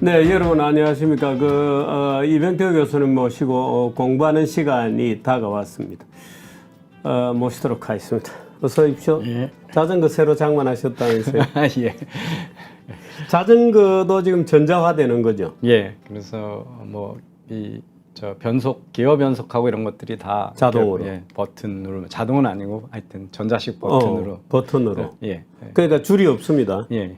네, 여러분 안녕하십니까. 이병표 교수님 모시고 공부하는 시간이 다가왔습니다. 모시도록 하겠습니다. 어서 오십시오. 예. 자전거 새로 장만하셨다면서요? 예. 자전거도 지금 전자화되는 거죠? 예. 그래서 변속, 기어 변속하고 이런 것들이 다 자동으로? 예, 버튼 누르면 자동은 아니고 하여튼 전자식 버튼으로. 버튼으로. 예. 그러니까 줄이 없습니다. 예.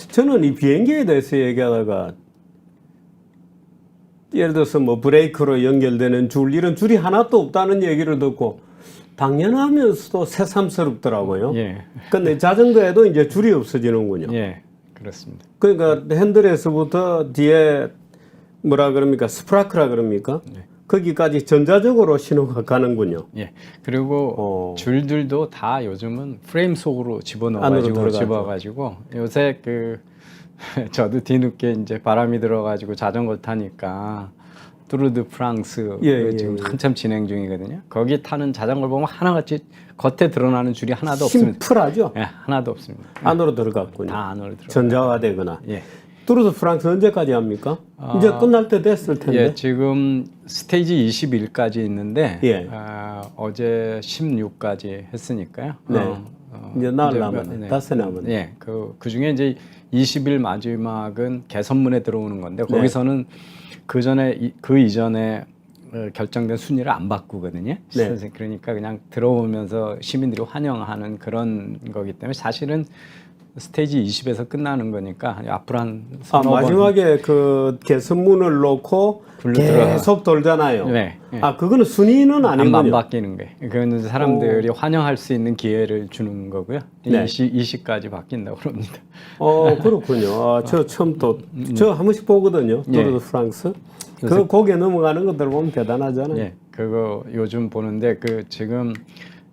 저는 이 비행기에 대해서 얘기하다가 예를 들어서 뭐 브레이크로 연결되는 줄 이런 줄이 하나도 없다는 얘기를 듣고 당연하면서도 새삼스럽더라고요. 예. 근데 자전거에도 이제 줄이 없어지는군요. 예. 그렇습니다. 그러니까 핸들에서부터 뒤에 뭐라 그럽니까? 스프라크라 그럽니까? 네. 거기까지 전자적으로 신호가 가는군요. 예. 그리고 줄들도 다 요즘은 프레임 속으로 집어넣어가지고 요새 저도 뒤늦게 이제 바람이 들어가지고 자전거 타니까 뚜르드 프랑스 지금 한참 진행 중이거든요. 거기 타는 자전거를 보면 하나같이 겉에 드러나는 줄이 하나도 없습니다. 심플하죠? 예, 하나도 없습니다. 안으로 들어갔군요. 다 안으로 들어. 전자화되거나. 예. 뚜르드 프랑스 언제까지 합니까? 이제 끝날 때 됐을 텐데. 예, 지금 스테이지 21까지 있는데 예. 어제 16까지 했으니까요. 네. 이제 나흘 이제 남았네. 닷새 남았네. 예, 그 중에 이제 20일 마지막은 개선문에 들어오는 건데 거기서는 그 이전에 결정된 순위를 안 바꾸거든요. 네. 그러니까 그냥 들어오면서 시민들이 환영하는 그런 거기 때문에 사실은 스테이지 20에서 끝나는 거니까 앞으로 한 마지막에 그 개선문을 놓고 계속 돌잖아요. 네, 네. 그거는 순위는 아니군요. 안 바뀌는 거예요. 그거는 사람들이 환영할 수 있는 기회를 주는 거고요. 네. 20까지 바뀐다고 그럽니다. 그렇군요. 저 처음 저 한 번씩 보거든요. 뚜르드 프랑스. 그 거기에 넘어가는 것들 보면 대단하잖아요. 예, 그거 요즘 보는데 지금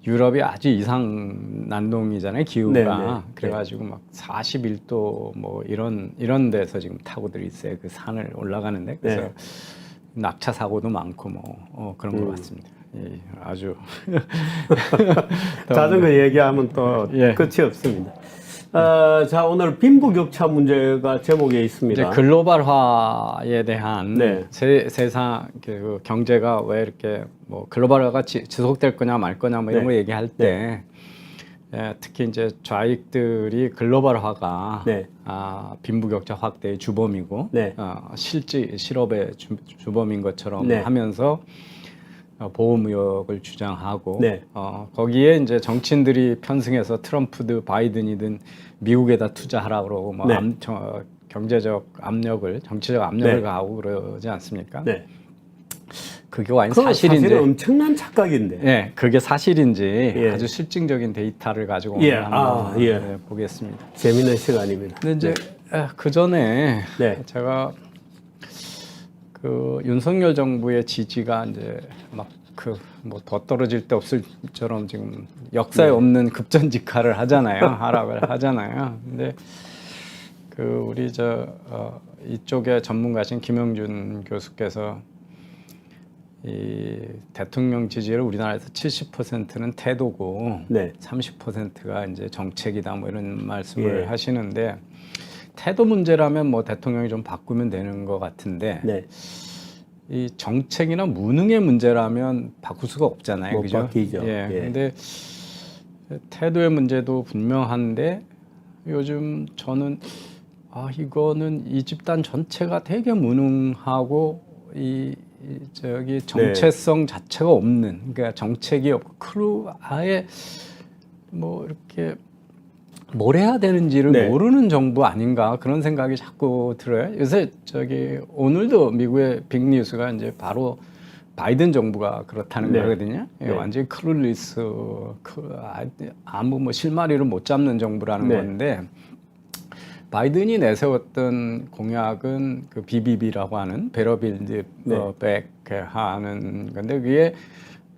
유럽이 아주 이상 난동이잖아요, 기후가. 네네. 그래가지고 막 41도 뭐 이런 데서 지금 타고들 있어요. 그 산을 올라가는데 그래서 낙차 사고도 많고 뭐 그런 것 같습니다. 예, 아주 자전거 얘기하면 또 끝이 없습니다. 자, 오늘 빈부격차 문제가 제목에 있습니다. 이제 글로벌화에 대한 네. 세상 그 경제가 왜 이렇게 뭐 글로벌화가 지속될 거냐 말 거냐 뭐 이런 거 얘기할 때 특히 이제 좌익들이 글로벌화가 빈부격차 확대의 주범이고 실업의 주범인 것처럼 하면서 보호무역을 주장하고 거기에 이제 정치인들이 편승해서 트럼프든 바이든이든 미국에다 투자하라 그러고 뭐 경제적 압력을 정치적 압력을 가하고 그러지 않습니까? 그게 과연 사실인지 사실은 엄청난 착각인데. 그게 사실인지 아주 실증적인 데이터를 가지고 오늘 한번 보겠습니다. 재미있는 시간입니다. 근데 이제 그 전에 제가 윤석열 정부의 지지가 이제 막 뭐 더 떨어질 데 없을처럼 지금 역사에 없는 급전직하를 하잖아요. 하락을 하잖아요. 근데 우리 이쪽에 전문가신 김영준 교수께서 이 대통령 지지율 우리나라에서 70%는 태도고 30%가 이제 정책이다 뭐 이런 말씀을 하시는데 태도 문제라면 뭐 대통령이 좀 바꾸면 되는 것 같은데 이 정책이나 무능의 문제라면 바꿀 수가 없잖아요. 못 그죠? 바뀌죠. 근데 태도의 문제도 분명한데 요즘 저는 이거는 이 집단 전체가 되게 무능하고 정체성 자체가 없는, 그러니까 정책이 없고 아예 뭐 이렇게 뭘 해야 되는지를 모르는 정부 아닌가 그런 생각이 자꾸 들어요. 요새 오늘도 미국의 빅뉴스가 이제 바로 바이든 정부가 그렇다는 거거든요. 완전히 클룰리스, 아무 뭐 실마리를 못 잡는 정부라는 건데 바이든이 내세웠던 공약은 BBB라고 하는 베러 빌드 백 하는 건데 그게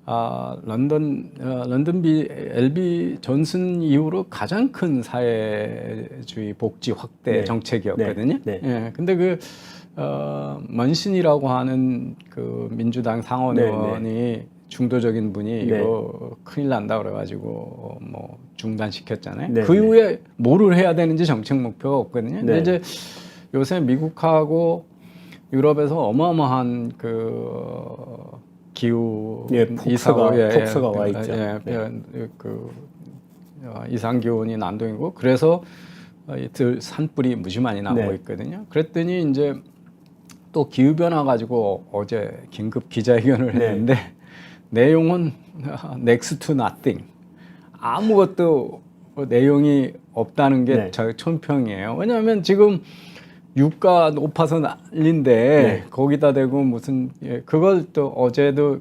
런던 LB 존슨 이후로 가장 큰 사회주의 복지 확대 정책이었거든요. 근데 먼신이라고 하는 민주당 상원의원이 중도적인 분이 이거 큰일 난다 그래가지고 뭐 중단시켰잖아요. 그 이후에 뭐를 해야 되는지 정책 목표가 없거든요. 근데 이제 요새 미국하고 유럽에서 어마어마한 그 기후 예, 폭스가 와 있죠. 이상 기온이 난동이고 그래서 들 산불이 무지 많이 나고 네. 있거든요. 그랬더니 이제 또 기후 변화 가지고 어제 긴급 기자회견을 했는데 내용은 next to nothing. 아무것도 내용이 없다는 게 네. 촌평이에요. 왜냐하면 지금 유가 높아서 난리인데 거기다 대고 무슨 그걸 또 어제도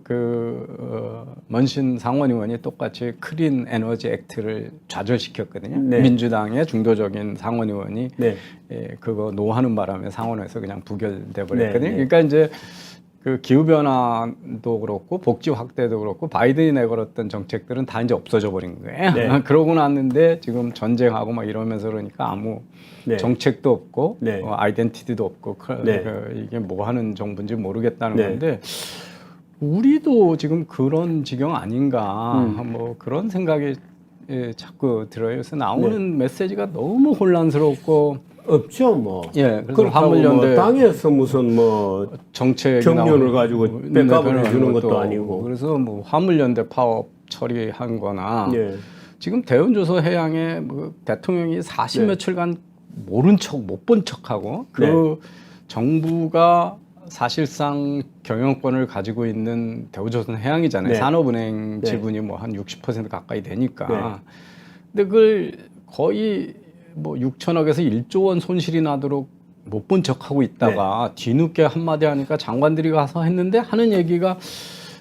먼신 상원의원이 똑같이 클린 에너지 액트를 좌절시켰거든요. 네. 민주당의 중도적인 상원의원이 네. 그거 노하는 바람에 상원에서 그냥 부결돼 버렸거든요. 네. 그러니까 이제 그 기후 변화도 그렇고 복지 확대도 그렇고 바이든이 내걸었던 정책들은 다 이제 없어져 버린 거예요. 네. 그러고 났는데 지금 전쟁하고 막 이러면서 그러니까 아무 네. 정책도 없고 네. 아이덴티티도 없고 네. 이게 뭐 하는 정부인지 모르겠다는 네. 건데 우리도 지금 그런 지경 아닌가 뭐 그런 생각이 자꾸 들어요. 그래서 나오는 메시지가 너무 혼란스럽고 없죠, 뭐. 그래서 그렇다고 화물연대 뭐 땅에서 무슨 뭐 정책 경륜을 가지고 백업을 해주는 것도 아니고. 그래서 뭐 화물연대 파업 처리한 거나 예. 지금 대운조서 해양에 뭐 대통령이 40 며칠간 모른 척 못 본 척하고 그 정부가 사실상 경영권을 가지고 있는 대우조선 해양이잖아요. 네. 산업은행 네. 지분이 뭐 한 60% 가까이 되니까. 근데 그걸 거의 뭐 6천억에서 1조 원 손실이 나도록 못 본 척하고 있다가 뒤늦게 한마디 하니까 장관들이 가서 했는데 하는 얘기가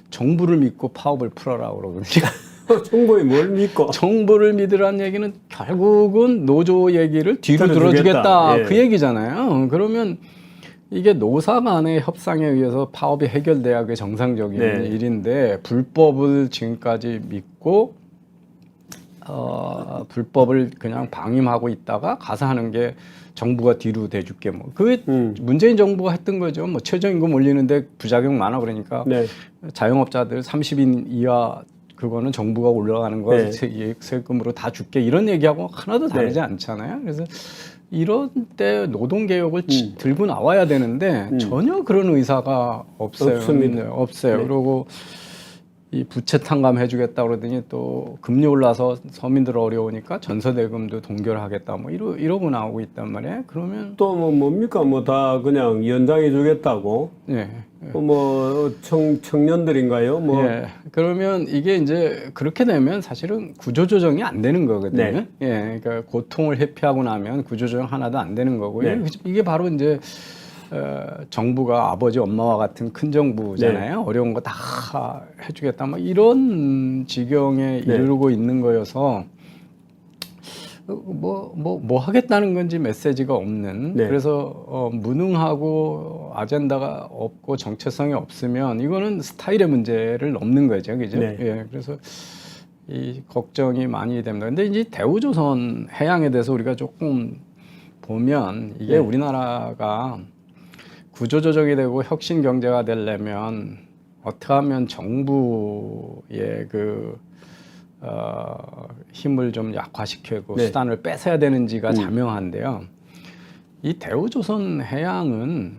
정부를 믿고 파업을 풀어라 그러거든요. 정부에 뭘 믿고. 정부를 믿으라는 얘기는 결국은 노조 얘기를 뒤로 들어주겠다. 들어주겠다 예. 그 얘기잖아요. 그러면 이게 노사 간의 협상에 의해서 파업이 해결돼야 그게 정상적인 네. 일인데 불법을 지금까지 믿고 불법을 그냥 방임하고 있다가 가서 하는 게 정부가 뒤로 대줄게 뭐 그게 문재인 정부가 했던 거죠. 뭐 최저임금 올리는데 부작용 많아 그러니까 네. 자영업자들 30인 이하 그거는 정부가 올라가는 거 세금으로 다 줄게 이런 얘기하고 하나도 다르지 않잖아요. 그래서 이런 때 노동개혁을 들고 나와야 되는데 전혀 그런 의사가 없어요. 없습니다. 없어요. 그리고 이 부채 탕감 해주겠다 그러더니 또 금리 올라서 서민들 어려우니까 전세대금도 동결하겠다 뭐 이러고 나오고 있단 말이에요. 그러면 또 뭐 뭡니까 뭐 다 그냥 연장해 주겠다고. 뭐 청년들인가요? 뭐 그러면 이게 이제 그렇게 되면 사실은 구조조정이 안 되는 거거든요. 네. 그러니까 고통을 회피하고 나면 구조조정 하나도 안 되는 거고요. 이게 바로 이제 정부가 아버지 엄마와 같은 큰 정부잖아요. 어려운 거 다 해주겠다 뭐 이런 지경에 이르고 있는 거여서 뭐 하겠다는 건지 메시지가 없는 그래서 무능하고 아젠다가 없고 정체성이 없으면 이거는 스타일의 문제를 넘는 거죠, 그죠? 그래서 이 걱정이 많이 됩니다. 근데 이제 대우조선 해양에 대해서 우리가 조금 보면 이게 우리나라가 구조조정이 되고 혁신 경제가 되려면 어떻게 하면 정부의 힘을 좀 약화시키고 수단을 뺏어야 되는지가 자명한데요. 이 대우조선 해양은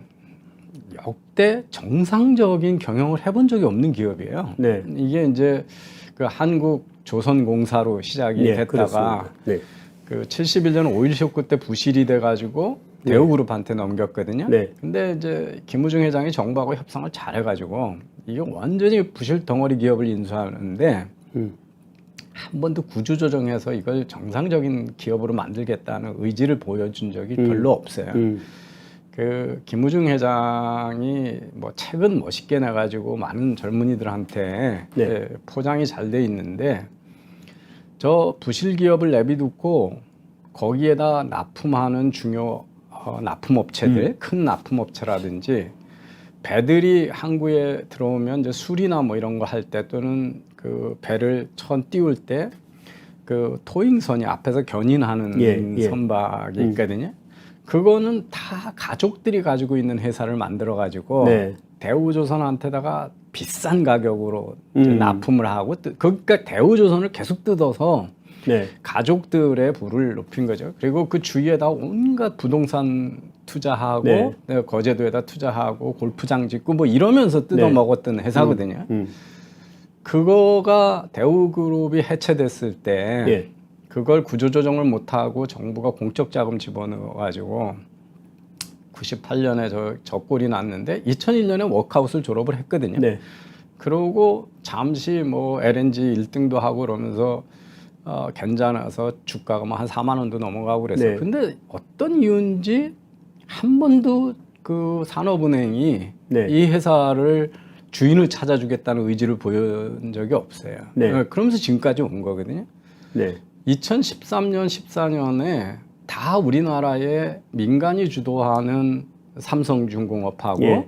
역대 정상적인 경영을 해본 적이 없는 기업이에요. 이게 이제 그 한국조선공사로 시작이 됐다가 그 71년 5.1 쇼크 때 부실이 돼가지고 대우그룹한테 넘겼거든요. 근데 이제 김우중 회장이 정부하고 협상을 잘해가지고 이게 완전히 부실 덩어리 기업을 인수하는데 한 번도 구조조정해서 이걸 정상적인 기업으로 만들겠다는 의지를 보여준 적이 별로 없어요. 그 김우중 회장이 뭐 책은 멋있게 내가지고 많은 젊은이들한테 포장이 잘 돼 있는데 저 부실 기업을 내비두고 거기에다 납품하는 중요 납품업체들, 큰 납품업체라든지 배들이 항구에 들어오면 이제 술이나 뭐 이런 거 할 때 또는 그 배를 천 띄울 때 그 토잉선이 앞에서 견인하는 선박이 있거든요. 그거는 다 가족들이 가지고 있는 회사를 만들어 가지고 대우조선한테다가 비싼 가격으로 납품을 하고 그러니까 대우조선을 계속 뜯어서 네. 가족들의 부를 높인 거죠. 그리고 그 주위에다 온갖 부동산 투자하고 네. 거제도에다 투자하고 골프장 짓고 뭐 이러면서 뜯어먹었던 회사거든요. 그거가 대우그룹이 해체됐을 때 예. 그걸 구조조정을 못하고 정부가 공적 자금 집어넣어가지고 98년에 저 꼴이 났는데 2001년에 워크아웃을 졸업을 했거든요. 네. 그러고 잠시 뭐 LNG 1등도 하고 그러면서 괜찮아서 주가가 뭐 한 4만 원도 넘어가고 그랬어요. 네. 근데 어떤 이유인지 한 번도 그 산업은행이 네. 이 회사를 주인을 찾아주겠다는 의지를 보여준 적이 없어요. 네. 그러면서 지금까지 온 거거든요. 네. 2013년, 14년에 다 우리나라의 민간이 주도하는 삼성중공업하고 예.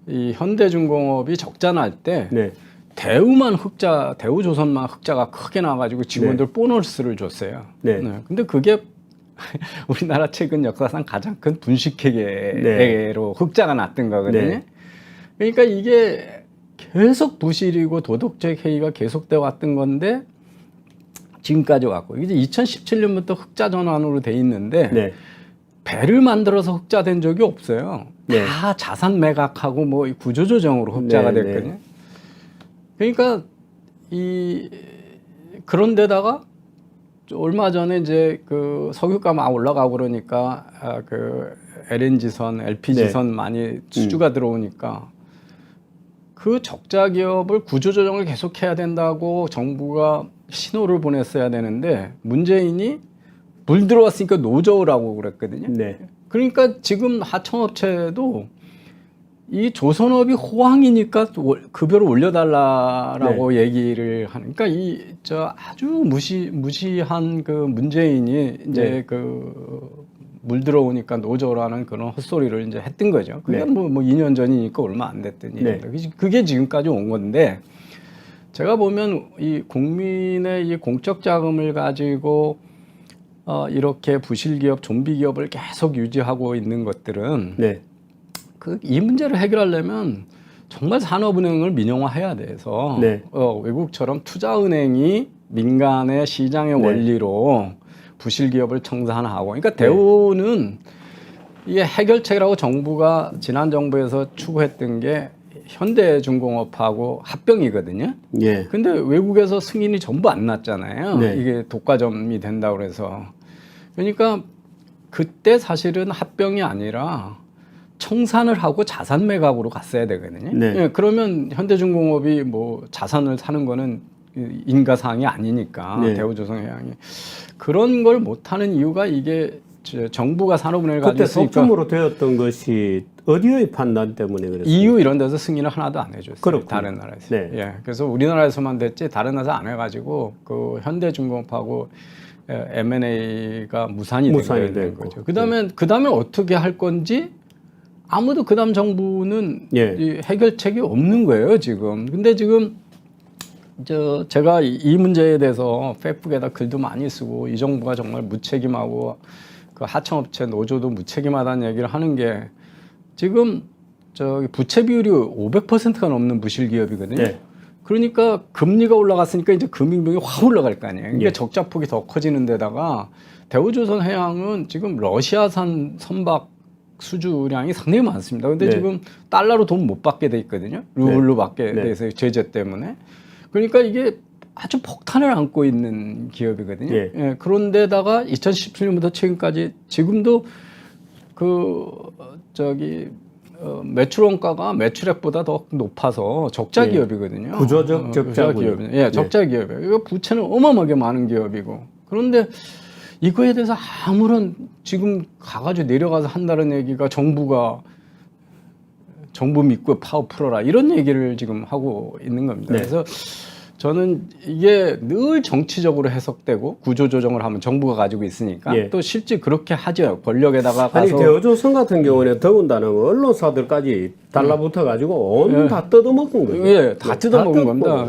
이 현대중공업이 적자 날 때 네. 대우조선만 흑자가 크게 나가지고 직원들 보너스를 줬어요. 네. 근데 그게 우리나라 최근 역사상 가장 큰 분식회계로 네. 흑자가 났던 거거든요. 네. 그러니까 이게 계속 부실이고 도덕적 해이가 계속돼 왔던 건데 지금까지 왔고 이제 2017년부터 흑자 전환으로 돼 있는데 네. 배를 만들어서 흑자된 적이 없어요. 네. 다 자산 매각하고 뭐 구조조정으로 흑자가 네, 됐거든요. 그러니까 그런 데다가 얼마 전에 이제 그 석유가 막 올라가고 그러니까 그 LNG선, LPG선 많이 수주가 들어오니까 그 적자 기업을 구조조정을 계속해야 된다고 정부가 신호를 보냈어야 되는데 문재인이 물 들어왔으니까 노저우라고 그랬거든요. 네. 그러니까 지금 하청업체도 이 조선업이 호황이니까 급여를 올려달라라고 얘기를 하는. 그러니까 아주 무시한 그 문재인이 이제 그 물 들어오니까 노조라는 그런 헛소리를 이제 했던 거죠. 그게 뭐 2년 전이니까 얼마 안 됐더니 그게 지금까지 온 건데 제가 보면 이 국민의 이 공적 자금을 가지고 이렇게 부실 기업, 좀비 기업을 계속 유지하고 있는 것들은 이 문제를 해결하려면 정말 산업은행을 민영화해야 돼서 외국처럼 투자은행이 민간의 시장의 원리로 부실 기업을 청산하고, 그러니까 대우는 이게 해결책이라고 정부가 지난 정부에서 추구했던 게 현대중공업하고 합병이거든요. 근데 외국에서 승인이 전부 안 났잖아요. 이게 독과점이 된다고 그래서. 그러니까 그때 사실은 합병이 아니라 청산을 하고 자산 매각으로 갔어야 되거든요. 그러면 현대중공업이 뭐 자산을 사는 거는 인가사항이 아니니까 대우조선해양이 그런 걸 못하는 이유가 이게 정부가 산업은행을 가지고 그때 속점으로 되었던 것이 어디의 판단 때문에 그랬어요? EU 이런 데서 승인을 하나도 안 해줬어요. 그렇군요. 다른 나라에서. 그래서 우리나라에서만 됐지 다른 나라에서 안 해가지고 그 현대중공업하고 M&A가 무산이 된 거죠. 그다음에 어떻게 할 건지 아무도 그다음 정부는 이 해결책이 없는 거예요 지금. 근데 지금 제가 이 문제에 대해서 페이스북에다 글도 많이 쓰고 이 정부가 정말 무책임하고 그 하청업체 노조도 무책임하다는 얘기를 하는 게 지금 부채 비율이 500%가 넘는 부실 기업이거든요. 그러니까 금리가 올라갔으니까 이제 금융비용이 확 올라갈 거 아니에요. 그러니까 적자폭이 더 커지는 데다가 대우조선해양은 지금 러시아산 선박 수주량이 상당히 많습니다. 근데 지금 달러로 돈 못 받게 돼 있거든요. 루블로 받게 돼 있어요. 제재 때문에. 그러니까 이게 아주 폭탄을 안고 있는 기업이거든요. 그런데다가 2017년부터 최근까지 지금도 매출 원가가 매출액보다 더 높아서 적자 기업이거든요. 구조적 적자 기업이에요. 적자 기업이에요. 이거 부채는 어마어마하게 많은 기업이고. 그런데 이거에 대해서 아무런 지금 가가지고 내려가서 한다는 얘기가 정부 믿고 파업 풀어라 이런 얘기를 지금 하고 있는 겁니다. 그래서 저는 이게 늘 정치적으로 해석되고 구조조정을 하면 정부가 가지고 있으니까 또 실제 그렇게 하죠. 권력에다가 가서. 아니 대우조선 같은 경우는 더군다나 언론사들까지 달라붙어 가지고 다 뜯어먹은 거예요. 다 뜯어먹은 겁니다.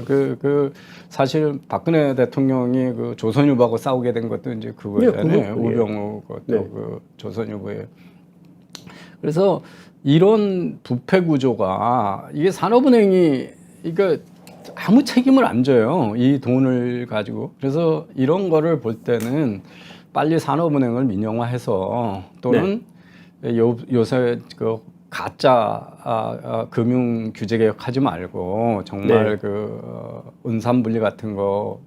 사실 박근혜 대통령이 그 조선유보하고 싸우게 된 것도 이제 그거잖아요. 우병우 그 조선유보에. 그래서 이런 부패 구조가 이게 산업은행이 아무 책임을 안 져요. 이 돈을 가지고. 그래서 이런 거를 볼 때는 빨리 산업은행을 민영화해서 또는 요새 그 가짜 금융 규제 개혁하지 말고 정말 은산분리 같은 거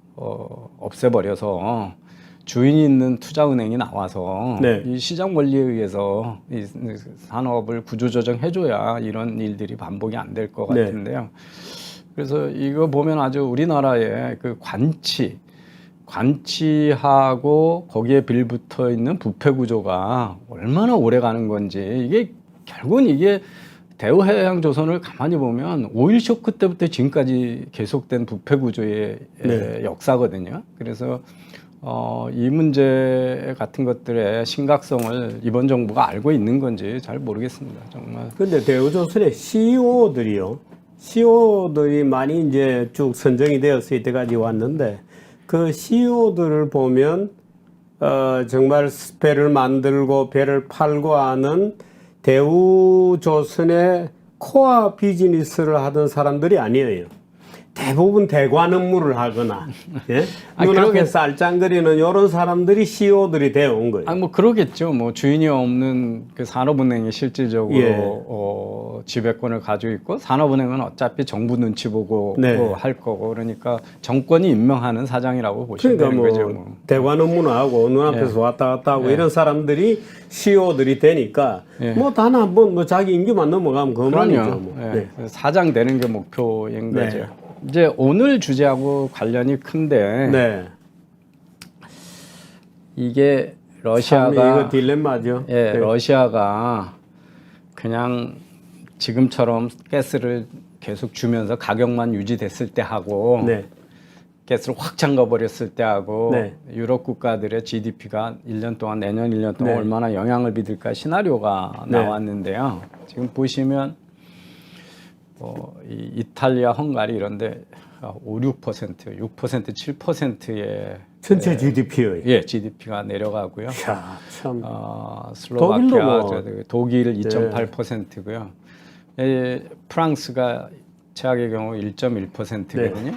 없애버려서 주인이 있는 투자은행이 나와서 이 시장 원리에 의해서 이 산업을 구조조정해줘야 이런 일들이 반복이 안 될 것 같은데요. 그래서 이거 보면 아주 우리나라의 그 관치하고 거기에 빌붙어 있는 부패 구조가 얼마나 오래 가는 건지 이게 결국은 이게 대우해양조선을 가만히 보면 오일 쇼크 때부터 지금까지 계속된 부패 구조의 역사거든요. 그래서 이 문제 같은 것들의 심각성을 이번 정부가 알고 있는 건지 잘 모르겠습니다. 정말. 근데 대우조선의 CEO들이 많이 이제 쭉 선정이 되어서 이때까지 왔는데 그 CEO들을 보면 정말 배를 만들고 배를 팔고 하는 대우조선의 코어 비즈니스를 하던 사람들이 아니에요. 대부분 대관 업무를 하거나 눈앞에 쌀짱거리는 이런 사람들이 CEO들이 되어 온 거예요. 뭐 그러겠죠. 뭐 주인이 없는 그 산업은행이 실질적으로 지배권을 가지고 있고 산업은행은 어차피 정부 눈치 보고 할 거고 그러니까 정권이 임명하는 사장이라고 보시면 되는 거죠. 뭐. 대관 업무는 하고 눈앞에서 왔다 갔다 하고 이런 사람들이 CEO들이 되니까 뭐 단 한 번 뭐 자기 임기만 넘어가면 그만이죠. 뭐. 사장 되는 게 목표인 거죠. 이제 오늘 주제하고 관련이 큰데 이게 러시아가 이거 딜레마죠. 러시아가 그냥 지금처럼 가스를 계속 주면서 가격만 유지됐을 때 하고 가스를 확 잠가 버렸을 때 하고 유럽 국가들의 GDP가 1년 동안 내년 1년 동안 얼마나 영향을 미칠까 시나리오가 나왔는데요. 지금 보시면 이 이탈리아, 헝가리 이런데 5, 6%, 7%의 전체 GDP요. GDP가 내려가고요. 야, 참. 슬로바키아, 독일 2.8%고요. 프랑스가 최악의 경우 1.1%거든요.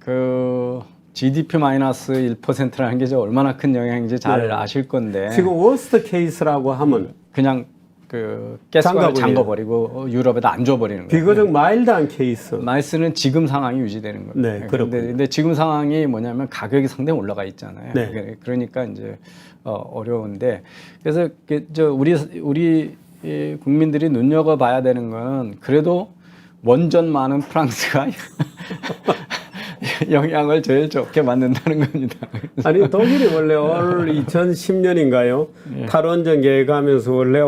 그 GDP 마이너스 1%라는 게 얼마나 큰 영향인지 잘 아실 건데. 지금 워스트 케이스라고 하면 그냥 그 가스관을 잠궈버리고 유럽에다 안 줘버리는 거예요. 비교적 마일드한 케이스. 마이스는 지금 상황이 유지되는 거예요. 근데 지금 상황이 뭐냐면 가격이 상당히 올라가 있잖아요. 그러니까 이제 어려운데 그래서 우리 국민들이 눈여겨봐야 되는 건 그래도 원전 많은 프랑스가 영향을 제일 좋게 받는다는 겁니다. 아니 독일이 원래 올 2010년인가요? 탈원전 계획하면서 원래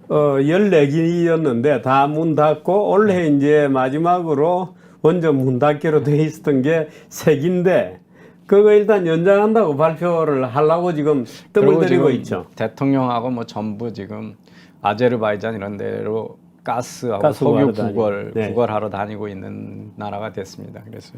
14기였는데 다 문 닫고 올해 이제 마지막으로 원전 문 닫기로 돼 있었던 게 3기인데 그거 일단 연장한다고 발표를 하려고 지금 뜸을 들이고 있죠. 대통령하고 뭐 전부 지금 아제르바이잔 이런 데로 가스하고 석유 구걸하러 다니고 있는 나라가 됐습니다. 그래서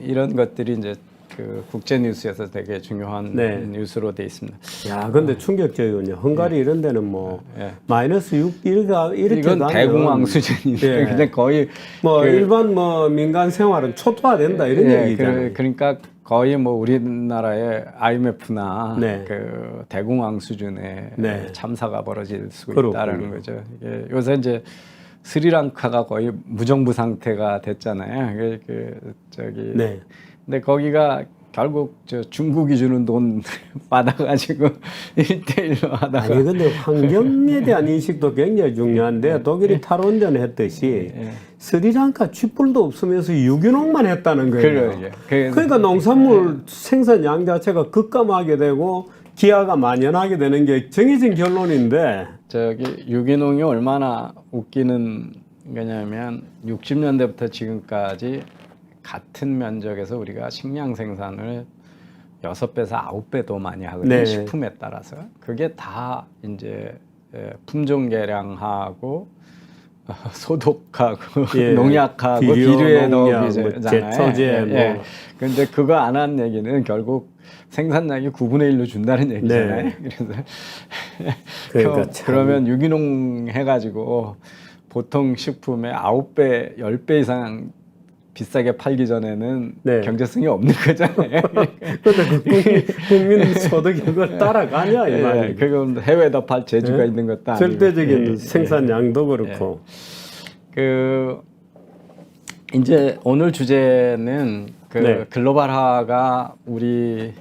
이런 것들이 이제 그 국제 뉴스에서 되게 중요한 뉴스로 돼 있습니다. 야, 근데 충격적이군요. 헝가리 이런 데는 뭐 마이너스 6 이렇게 이건 가면 대공황 수준인데 그냥 거의 뭐 일반 뭐 민간 생활은 초토화된다 이런 얘기잖아요. 그러니까 거의 뭐 우리나라의 IMF나 그 대공황 수준의 참사가 벌어질 수 있다라는 거죠. 이게 요새 이제 스리랑카가 거의 무정부 상태가 됐잖아요. 근데 거기가 결국 중국이 주는 돈 받아가지고 1대1로 하다가 아니 근데 환경에 대한 인식도 굉장히 중요한데 독일이 탈원전 했듯이 스리랑카 쥐뿔도 없으면서 유기농만 했다는 거예요. 그러니까 농산물 생산량 자체가 급감하게 되고 기아가 만연하게 되는 게 정해진 결론인데 유기농이 얼마나 웃기는 거냐면 60년대부터 지금까지 같은 면적에서 우리가 식량 생산을 6배에서 9배 더 많이 하거든요. 식품에 따라서. 그게 다 이제 품종 개량하고 소독하고 농약하고 비료에 넣기잖아요. 제초제 근데 그거 안 한 얘기는 결국 생산량이 9분의 1로 준다는 얘기잖아요. 그래서 그러면 유기농 해가지고 보통 식품의 9배, 10배 이상 비싸게 팔기 전에는 네. 경제성이 없는 거잖아요. 근데 그 국민 소득이 그걸 따라가냐 이 말이에요. 예, 그건 해외에다 팔 재주가 네? 있는 것도 아니고. 절대적인 예, 생산량도 그렇고. 그 이제 오늘 주제는 그 네. 글로벌화가 우리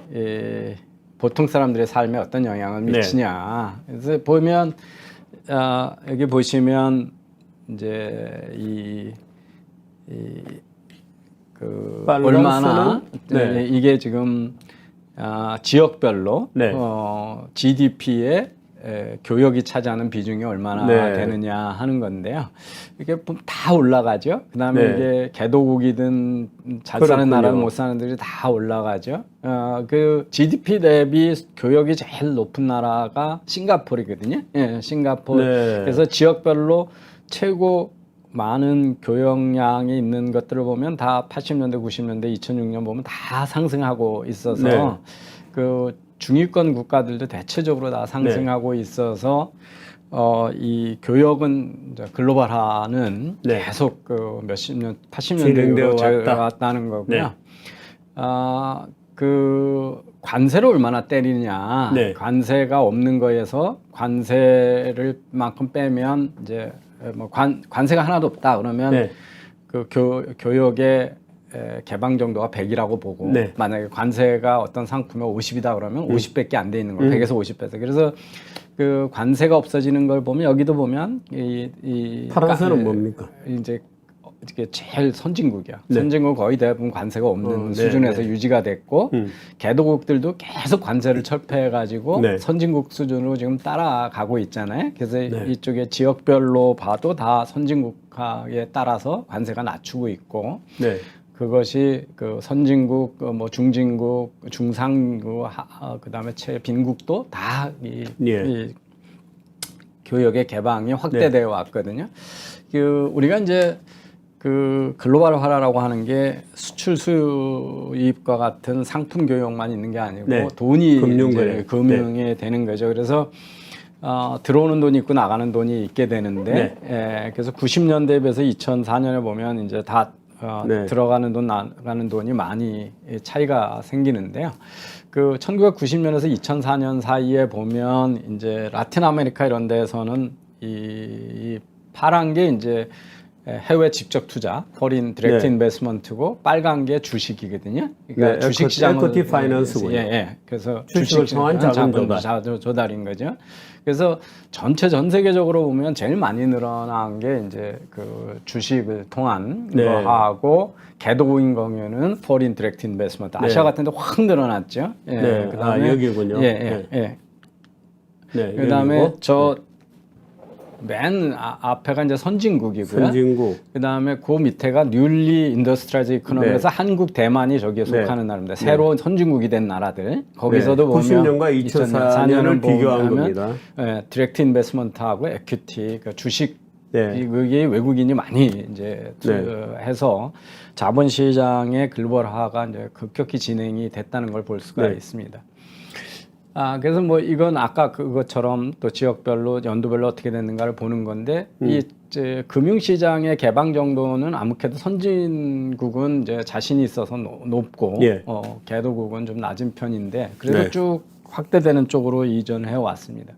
보통 사람들의 삶에 어떤 영향을 네. 미치냐. 그래서 보면 여기 보시면 이제 그 빨간 얼마나 선은? 네. 이게 지금 지역별로 네. GDP의 교역이 차지하는 비중이 얼마나 네. 되느냐 하는 건데요. 이게 다 올라가죠. 그다음에 네. 이게 개도국이든 잘 사는 그렇군요. 나라 못 사는 들이 다 올라가죠. 그 GDP 대비 교역이 제일 높은 나라가 싱가포르거든요. 예, 싱가포르. 네. 그래서 지역별로 최고 많은 교역량이 있는 것들을 보면 다 80년대, 90년대, 2006년 보면 다 상승하고 있어서 네. 그 중위권 국가들도 대체적으로 다 상승하고 있어서 이 교역은 이제 글로벌화는 네. 계속 그 몇십 년, 진행되어 80년대로 왔다. 왔다는 거고요. 네. 그 관세를 얼마나 때리냐, 네. 관세가 없는 거에서 관세를 만큼 빼면 이제 뭐 관세가 하나도 없다 그러면 네. 그 교역의 개방 정도가 100이라고 보고 네. 만약에 관세가 어떤 상품에 50이다 그러면 50밖에 안 돼 있는 거예요. 100에서 50배에서. 그래서 그 관세가 없어지는 걸 보면 여기도 보면 이 파란색은 뭡니까? 이제 이게 제일 선진국이야. 네. 선진국 거의 대부분 관세가 없는 네, 수준에서 네. 유지가 됐고 개도국들도 계속 관세를 철폐해가지고 네. 선진국 수준으로 지금 따라가고 있잖아요. 그래서 네. 이쪽에 지역별로 봐도 다 선진국에 따라서 관세가 낮추고 있고 네. 그것이 그 선진국, 뭐 중진국, 중상국, 그다음에 빈국도 다 예. 이 교역의 개방이 확대되어 왔거든요. 그 우리가 이제 그 글로벌화라고 하는 게 수출 수입과 같은 상품 교역만 있는 게 아니고 네. 돈이 금융거래. 이제 금융에 되는 거죠. 그래서 들어오는 돈이 있고 나가는 돈이 있게 되는데 그래서 90년대에 비해서 2004년에 보면 이제 다 네. 들어가는 돈 나가는 돈이 많이 차이가 생기는데요. 그 1990년에서 2004년 사이에 보면 이제 라틴 아메리카 이런 데서는 이 파란 게 이제 해외 직접 투자, foreign direct 네. investment고 빨간 게 주식이거든요. 그러니까 네, 주식 시장은 equity finance군요. 예. 그래서 주식을 통한 자본 조달인 거죠. 그래서 전 세계적으로 보면 제일 많이 늘어난 게 이제 그 주식을 통한 네. 거 하고 개도국인 경우에는 foreign direct investment. 아시아 네. 같은 데 확 늘어났죠. 예. 네. 그다음에 여기군요. 예. 네. 그다음에 여기고. 저 맨 앞에가 이제 선진국이고요. 선진국. 그다음에 그 밑에가 뉴리 인더스트라이즈 이코노미에서 한국, 대만이 저기에 속하는 나라입니다. 새로운 선진국이 된 나라들. 거기서도 보면 90년과 2004년을 비교한 겁니다. 디렉트 인베스먼트하고 에퀴티, 그 주식 네. 그게 외국인이 많이 이제 해서 자본 시장의 글로벌화가 이제 급격히 진행이 됐다는 걸 볼 수가 있습니다. 그래서 뭐 이건 아까 그것처럼 또 지역별로 연도별로 어떻게 됐는가를 보는 건데 이 금융시장의 개방 정도는 아무래도 선진국은 이제 자신이 있어서 높고 개도국은 좀 낮은 편인데 그래도 쭉 확대되는 쪽으로 이전해 왔습니다.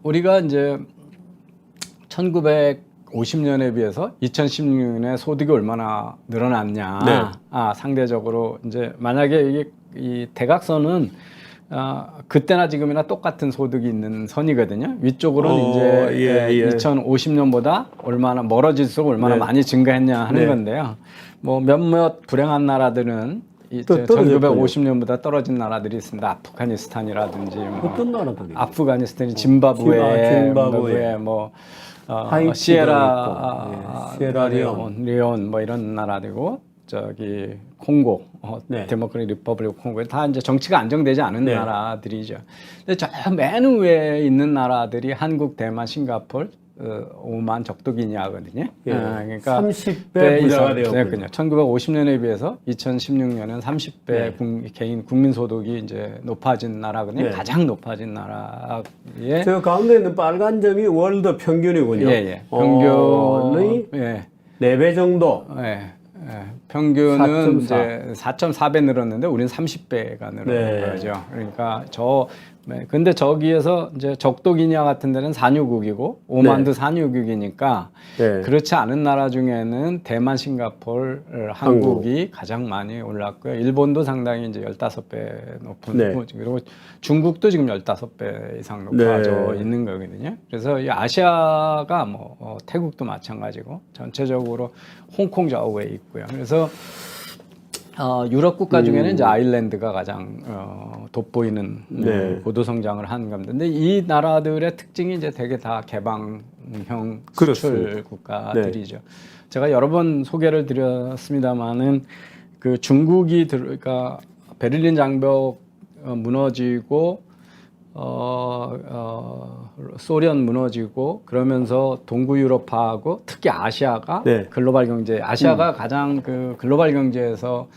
우리가 이제 1950년에 비해서 2016년에 소득이 얼마나 늘어났냐. 상대적으로 이제 만약에 이게 이 대각선은 그때나 지금이나 똑같은 소득이 있는 선이거든요. 위쪽으로는 이제 2050년보다 얼마나 멀어질수록 얼마나 많이 증가했냐 하는 건데요. 뭐 몇몇 불행한 나라들은 1950년보다 떨어진 나라들이 있습니다. 아프가니스탄이라든지 어떤 나라들이? 아프가니스탄이 짐바브웨 뭐 시에라리온 뭐 이런 나라들고 저기 콩고, 데모크라틱 리퍼블릭 콩고 다 이제 정치가 안정되지 않은 나라들이죠. 근데 저 맨 위에 있는 나라들이 한국, 대만, 싱가포르, 오만 적도기냐거든요. 예. 그러니까 30배 부자가 되었군요. 그냥 1950년에 비해서 2016년은 30배 개인 국민 소득이 이제 높아진 나라거든요. 가장 높아진 나라에 저 가운데 있는 빨간 점이 월드 평균이군요. 평균이 4배 정도. 평균은 4.4. 이제 4.4배 늘었는데 우리는 30배가 늘어난 거죠. 그러니까 근데 저기에서 이제 적도기냐 같은 데는 산유국이고 오만도 산유국이니까 그렇지 않은 나라 중에는 대만, 싱가포르, 한국이 가장 많이 올랐고요. 일본도 상당히 이제 15배 높은 그리고 중국도 지금 15배 이상 높아져 있는 거거든요. 그래서 이 아시아가 뭐 태국도 마찬가지고 전체적으로 홍콩 좌우에 있고요. 그래서 유럽 국가 중에는 이제 아일랜드가 가장 돋보이는 고도 성장을 한 겁니다. 근데 이 나라들의 특징이 이제 되게 다 개방형 수출 국가들이죠. 제가 여러 번 소개를 드렸습니다만은 그 중국이 그러니까 베를린 장벽 무너지고 소련 무너지고 그러면서 동구 유럽화하고 특히 아시아가 글로벌 경제 아시아가 가장 그 글로벌 경제에서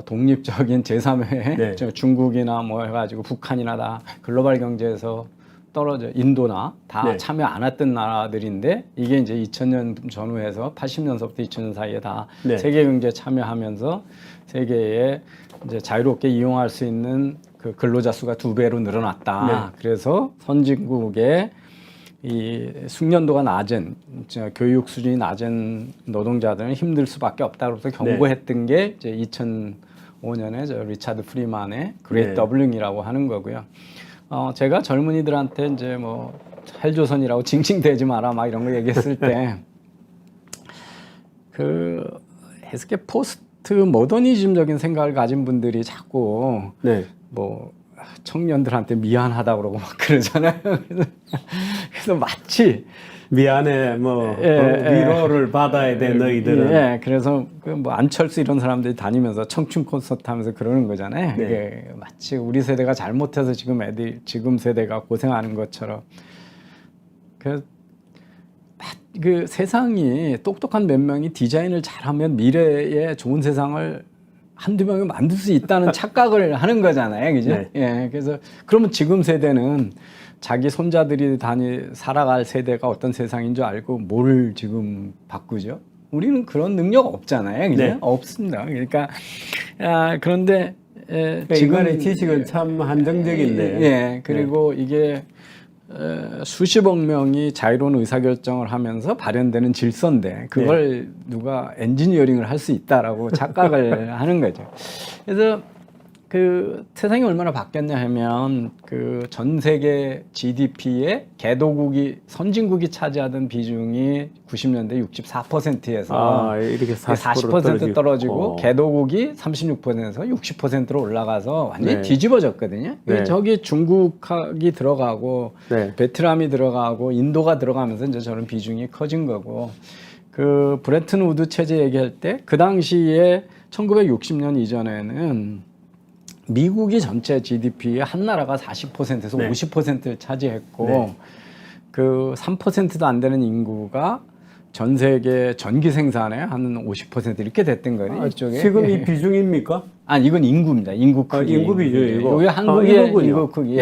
독립적인 제3회 중국이나 뭐 해가지고 북한이나 다 글로벌 경제에서 떨어져 인도나 다 참여 안 했던 나라들인데 이게 이제 2000년 전후에서 80년서부터 2000년 사이에 다 세계 경제에 참여하면서 세계에 이제 자유롭게 이용할 수 있는 그 근로자 수가 2배로 늘어났다. 그래서 선진국의 이 숙련도가 낮은 교육 수준이 낮은 노동자들은 힘들 수밖에 없다. 그래서 경고했던 게 이제 2005년에 저 리차드 프리만의 그레이트 더블링이라고 하는 거고요. 제가 젊은이들한테 이제 뭐 헬조선이라고 징징대지 마라 막 이런 거 얘기했을 때 그 해석의 포스트 모더니즘적인 생각을 가진 분들이 자꾸 뭐 청년들한테 미안하다 그러고 막 그러잖아요. 그래서 마치 미안해 위로를 받아야 돼 너희들은. 그래서 그 뭐 안철수 이런 사람들이 다니면서 청춘 콘서트 하면서 그러는 거잖아요. 이게 마치 우리 세대가 잘못해서 지금 세대가 고생하는 것처럼. 그 세상이 똑똑한 몇 명이 디자인을 잘하면 미래에 좋은 세상을 한두 명이 만들 수 있다는 착각을 하는 거잖아요. 그죠? 그래서 그러면 지금 세대는 자기 손자들이 살아갈 세대가 어떤 세상인 줄 알고 뭘 지금 바꾸죠? 우리는 그런 능력 없잖아요. 그죠? 없습니다. 그러니까, 그런데, 인간의 지식은 참 한정적인데. 그리고 이게, 수십억 명이 자유로운 의사결정을 하면서 발현되는 질서인데 그걸 누가 엔지니어링을 할 수 있다라고 착각을 하는 거죠. 그래서 그 세상이 얼마나 바뀌었냐 하면 그 전 세계 GDP의 개도국이 선진국이 차지하던 비중이 90년대 64%에서 이렇게 40% 떨어지고 개도국이 36%에서 60%로 올라가서 완전히 뒤집어졌거든요. 저기 중국이 들어가고 베트남이 들어가고 인도가 들어가면서 이제 저런 비중이 커진 거고 그 브레튼 우드 체제 얘기할 때 그 당시에 1960년 이전에는 미국이 전체 GDP의 한 나라가 40%에서 50%를 차지했고 그 3%도 안 되는 인구가 전 세계 전기 생산의 한 50% 이렇게 됐던 거예요. 이쪽에. 지금 이 비중입니까? 이건 인구입니다. 인구 크기. 인구 비중이고. 여기 한국의 인구 크기.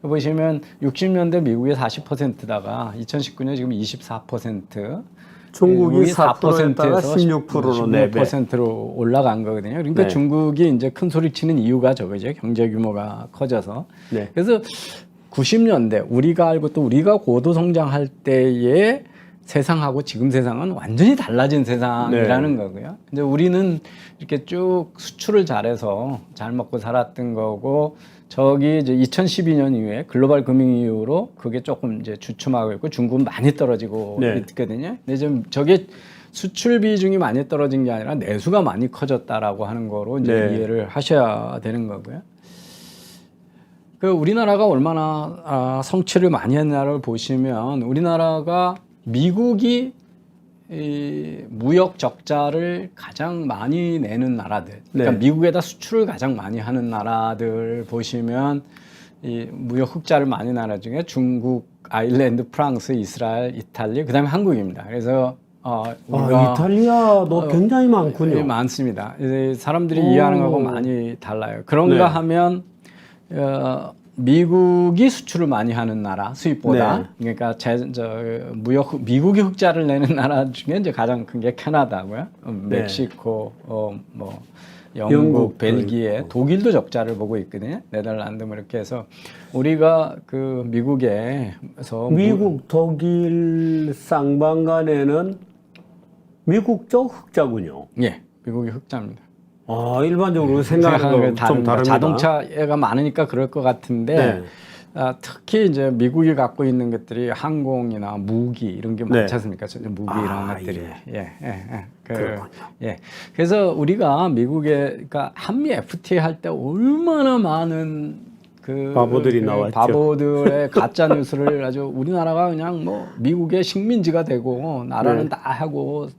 보시면 60년대 미국의 40%다가 2019년 지금 24%. 중국이 4%에다가 16%로 16%로 올라간 거거든요. 그러니까 중국이 이제 큰 소리 치는 이유가 저거죠. 경제 규모가 커져서. 그래서 90년대 우리가 알고 또 우리가 고도 성장할 때의 세상하고 지금 세상은 완전히 달라진 세상이라는 거고요. 이제 우리는 이렇게 쭉 수출을 잘해서 잘 먹고 살았던 거고 저기 이제 2012년 이후에 글로벌 금융 이후로 그게 조금 이제 주춤하고 있고 중국은 많이 떨어지고 있거든요. 근데 좀 저게 수출 비중이 많이 떨어진 게 아니라 내수가 많이 커졌다라고 하는 거로 이제 이해를 하셔야 되는 거고요. 그 우리나라가 얼마나 성취를 많이 했나를 보시면 우리나라가 미국이 이 무역 적자를 가장 많이 내는 나라들, 그러니까 미국에다 수출을 가장 많이 하는 나라들 보시면 이 무역 흑자를 많이 나라 중에 중국, 아일랜드, 프랑스, 이스라엘, 이탈리, 그다음에 한국입니다. 그래서 우리가 이탈리아도 굉장히 많군요. 많습니다. 이제 사람들이 이해하는 거하고 많이 달라요. 그런가 하면 미국이 수출을 많이 하는 나라 수입보다 그러니까 미국이 흑자를 내는 나라 중에 이제 가장 큰 게 캐나다고요. 멕시코, 뭐 영국, 벨기에, 독일도 적자를 보고 있거든요. 네덜란드 뭐 이렇게 해서 우리가 그 미국에서 미국, 독일 쌍방간에는 미국 쪽 흑자군요. 예, 미국이 흑자입니다. 일반적으로 생각하는 거 좀 다릅니다. 자동차가 많으니까 그럴 것 같은데 특히 이제 미국이 갖고 있는 것들이 항공이나 무기 이런 게 많지 않습니까? 무기 이런 것들이. 그래서 우리가 그러니까 한미 FTA 할 때 얼마나 많은 바보들이 나왔죠. 바보들의 가짜 뉴스를 아주 우리나라가 그냥 뭐 미국의 식민지가 되고 나라는 다 하고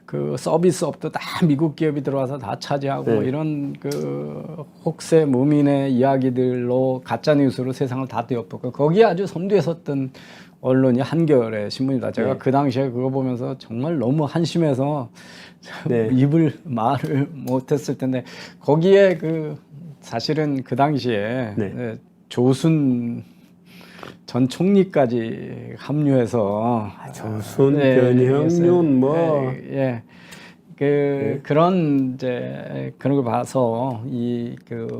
그 서비스업도 다 미국 기업이 들어와서 다 차지하고 이런 그 혹세 무민의 이야기들로 가짜 뉴스로 세상을 다 뒤엎었고 거기에 아주 선두에 섰던 언론이 한겨레 신문이다. 제가 그 당시에 그거 보면서 정말 너무 한심해서 말을 못했을 텐데 거기에 사실은 그 당시에 조순 전 총리까지 합류해서 조순, 변형윤 그런 그런 걸 봐서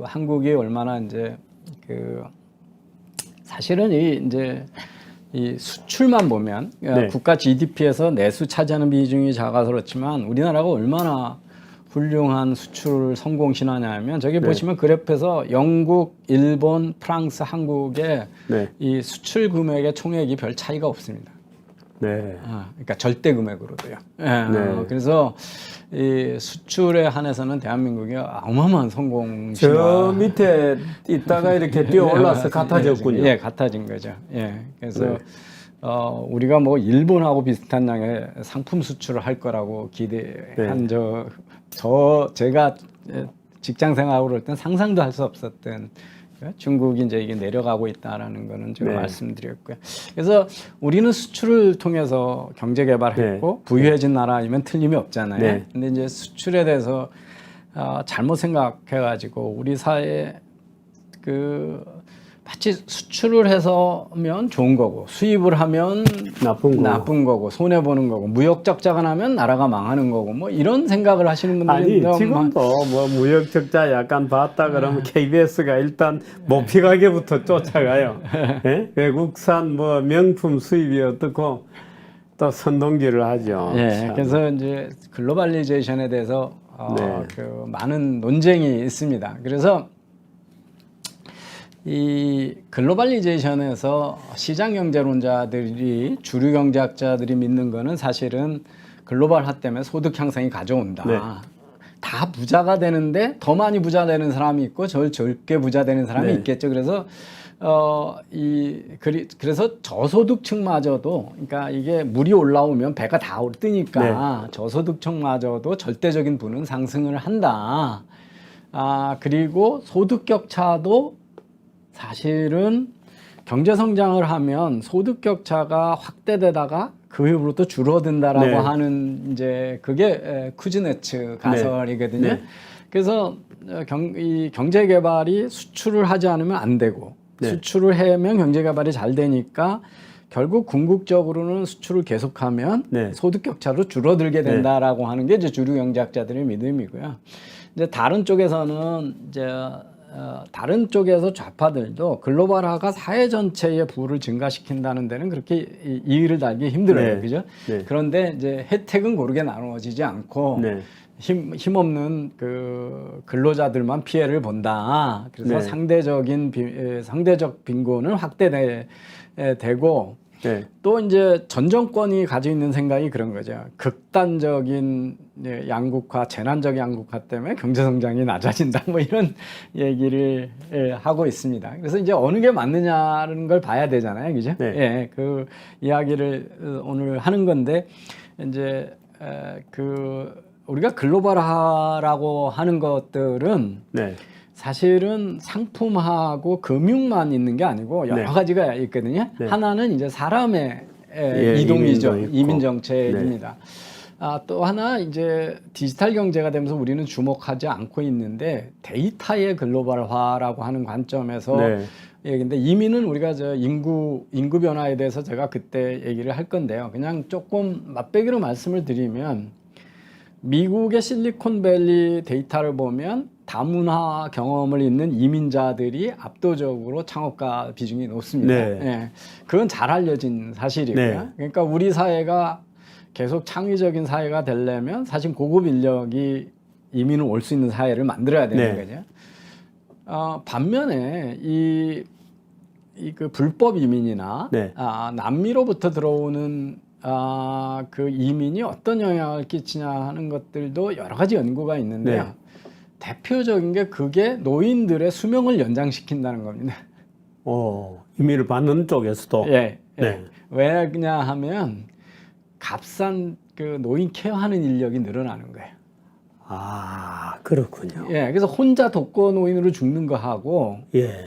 한국이 얼마나 사실은 이 수출만 보면 국가 GDP에서 내수 차지하는 비중이 작아서 그렇지만 우리나라가 얼마나 훌륭한 수출 성공 신화냐면 저기 보시면 그래프에서 영국, 일본, 프랑스, 한국의 이 수출 금액의 총액이 별 차이가 없습니다. 그러니까 절대 금액으로도요. 그래서 이 수출에 한해서는 대한민국이 어마어마한 성공 신화. 저 밑에 있다가 이렇게 뛰어 올라서 같아졌군요. 예, 같아진 거죠. 그래서 우리가 뭐 일본하고 비슷한 양의 상품 수출을 할 거라고 기대한 제가 직장 생활하고 그럴 땐 상상도 할 수 없었던 중국이 이게 내려가고 있다라는 거는 제가 말씀드렸고요. 그래서 우리는 수출을 통해서 경제 개발했고 부유해진 나라이면 틀림이 없잖아요. 근데 이제 수출에 대해서 잘못 생각해가지고 우리 사회에 마치 수출을 해서면 좋은 거고 수입을 하면 나쁜 거고 손해 보는 거고 무역 적자가 나면 나라가 망하는 거고 뭐 이런 생각을 하시는 분들이 지금도 뭐 무역 적자 약간 봤다 그러면 KBS가 일단 모피 가게부터 쫓아가요. 외국산 뭐 명품 수입이 어떻고 또 선동기를 하죠. 그래서 이제 글로벌리제이션에 대해서 많은 논쟁이 있습니다. 그래서 이 글로벌리제이션에서 시장 경제론자들이 주류 경제학자들이 믿는 거는 사실은 글로벌화 때문에 소득 향상이 가져온다. 다 부자가 되는데 더 많이 부자 되는 사람이 있고 적게 부자 되는 사람이 있겠죠. 그래서 그래서 저소득층마저도 그러니까 이게 물이 올라오면 배가 다 뜨니까 저소득층마저도 절대적인 부는 상승을 한다. 그리고 소득 격차도 사실은 경제 성장을 하면 소득 격차가 확대되다가 그 이후로 또 줄어든다라고 하는 이제 그게 쿠즈네츠 가설이거든요. 그래서 이 경제 개발이 수출을 하지 않으면 안 되고 수출을 하면 경제 개발이 잘 되니까 결국 궁극적으로는 수출을 계속하면 소득 격차로 줄어들게 된다라고 하는 게 이제 주류 경제학자들의 믿음이고요. 이제 다른 쪽에서는 다른 쪽에서 좌파들도 글로벌화가 사회 전체의 부를 증가시킨다는 데는 그렇게 이의를 달기 힘들어요. 그죠? 그런데 이제 혜택은 고르게 나누어지지 않고 힘없는 근로자들만 피해를 본다. 그래서 상대적 빈곤은 확대되고 또 이제 전 정권이 가지고 있는 생각이 그런 거죠. 극단적인 양극화, 재난적 양극화 때문에 경제 성장이 낮아진다. 뭐 이런 얘기를 하고 있습니다. 그래서 이제 어느 게 맞느냐는 걸 봐야 되잖아요, 그죠? 그 이야기를 오늘 하는 건데 이제 우리가 글로벌화라고 하는 것들은 사실은 상품하고 금융만 있는 게 아니고 여러 네. 가지가 있거든요. 네. 하나는 이제 사람의 예, 이동이죠. 이민도 있고. 이민 정책입니다. 또 하나 이제 디지털 경제가 되면서 우리는 주목하지 않고 있는데 데이터의 글로벌화라고 하는 관점에서 네. 얘기인데 이민은 우리가 저 인구 변화에 대해서 제가 그때 얘기를 할 건데요. 그냥 조금 맛배기로 말씀을 드리면 미국의 실리콘밸리 데이터를 보면 다문화 경험을 있는 이민자들이 압도적으로 창업가 비중이 높습니다. 네. 예, 그건 잘 알려진 사실이고요. 네. 그러니까 우리 사회가 계속 창의적인 사회가 되려면 사실 고급 인력이 이민을 올 수 있는 사회를 만들어야 되는 네. 거죠. 반면에 그 불법 이민이나 네. 남미로부터 들어오는 그 이민이 어떤 영향을 끼치냐 하는 것들도 여러 가지 연구가 있는데요. 네. 대표적인 게 그게 노인들의 수명을 연장시킨다는 겁니다. 이민을 받는 쪽에서도. 예. 네. 왜 그냐 하면 값싼 그 노인 케어하는 인력이 늘어나는 거예요. 그렇군요. 예. 그래서 혼자 독거 노인으로 죽는 거 하고 예.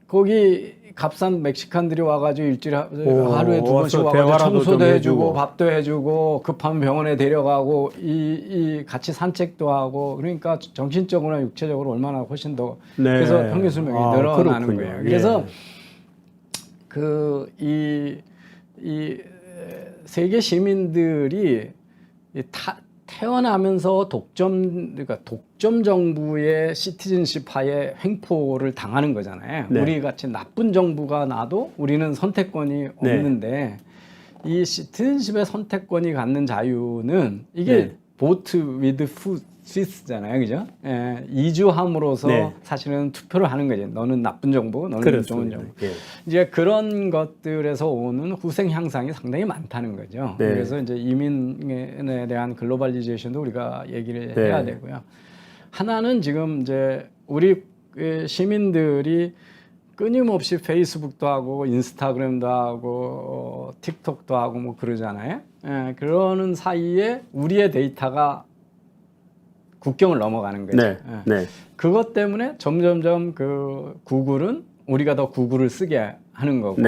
거기 값싼 멕시칸들이 와가지고 일주일에 하루에 2번씩 와가지고 대화라도 청소도 좀 해주고 밥도 해주고 급하면 병원에 데려가고 이 같이 산책도 하고 그러니까 정신적으로나 육체적으로 얼마나 훨씬 더 네. 그래서 평균 수명이 늘어나는 그렇군요. 거예요. 그래서 예. 이 세계 시민들이 태어나면서 그러니까 독점 정부의 시티즌십하에 횡포를 당하는 거잖아요. 네. 우리 같이 나쁜 정부가 나도 우리는 선택권이 없는데 이 시티즌십의 선택권이 갖는 자유는 이게 보트 위드 스위스잖아요, 그죠? 예, 이주함으로써 사실은 투표를 하는 거죠. 너는 나쁜 정부, 너는 그렇습니다. 좋은 정부. 이제 그런 것들에서 오는 후생 향상이 상당히 많다는 거죠. 그래서 이제 이민에 대한 글로벌리제이션도 우리가 얘기를 해야 되고요. 하나는 지금 이제 우리 시민들이 끊임없이 페이스북도 하고 인스타그램도 하고 틱톡도 하고 뭐 그러잖아요. 예, 그러는 사이에 우리의 데이터가 국경을 넘어가는 거죠. 그것 때문에 점점점 그 구글은 우리가 더 구글을 쓰게 하는 거고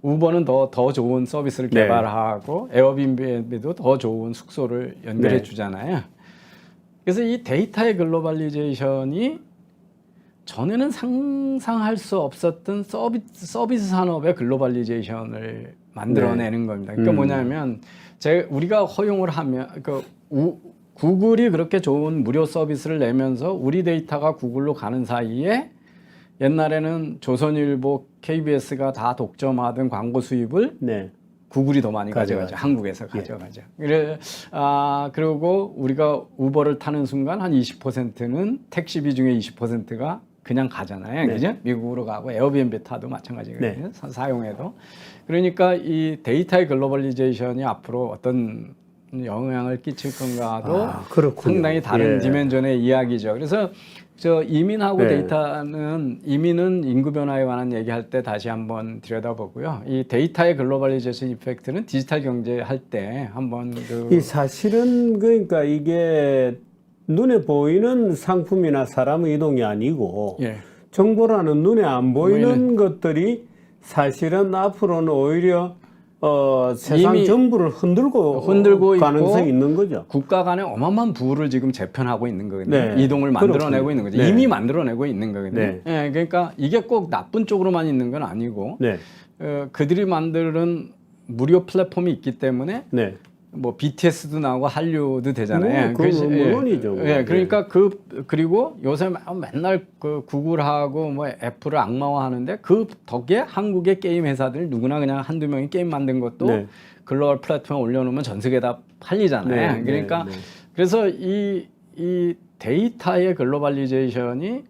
우버는 더 좋은 서비스를 개발하고 에어비앤비도 더 좋은 숙소를 연결해 주잖아요. 그래서 이 데이터의 글로벌리제이션이 전에는 상상할 수 없었던 서비스 산업의 글로벌리제이션을 만들어내는 겁니다. 그러니까 뭐냐면 우리가 허용을 하면 구글이 그렇게 좋은 무료 서비스를 내면서 우리 데이터가 구글로 가는 사이에 옛날에는 조선일보, KBS가 다 독점하던 광고 수입을 구글이 더 많이 가져가죠. 한국에서 가져가죠. 그리고 우리가 우버를 타는 순간 한 20%는 택시비 중에 20%가 그냥 가잖아요. 그죠? 미국으로 가고 에어비앤비 타도 마찬가지거든요. 사용해도. 그러니까 이 데이터의 글로벌리제이션이 앞으로 어떤 영향을 끼칠 건가도 상당히 다른 디멘전의 이야기죠. 그래서 이민하고 데이터는 이민은 인구 변화에 관한 얘기할 때 다시 한번 들여다보고요. 이 데이터의 글로벌리제이션 이펙트는 디지털 경제 할 때 한번 이 사실은 그러니까 이게 눈에 보이는 상품이나 사람의 이동이 아니고 정보라는 눈에 안 보이는 것들이 사실은 앞으로는 오히려 세상 전부를 흔들고 가능성이 있는 거죠. 국가 간에 어마어마한 부를 지금 재편하고 있는 거거든요. 이동을 만들어내고 있는 거죠. 이미 만들어내고 있는 거거든요. 그러니까 이게 꼭 나쁜 쪽으로만 있는 건 아니고 그들이 만드는 무료 플랫폼이 있기 때문에 뭐 BTS도 나오고 한류도 되잖아요. 물론이죠. 그러니까 그리고 요새 맨날 그 구글하고 뭐 애플을 악마화하는데 그 덕에 한국의 게임 회사들 누구나 그냥 한두 명이 게임 만든 것도 글로벌 플랫폼에 올려놓으면 전 세계 다 팔리잖아요. 그러니까 그래서 이 데이터의 글로벌리제이션이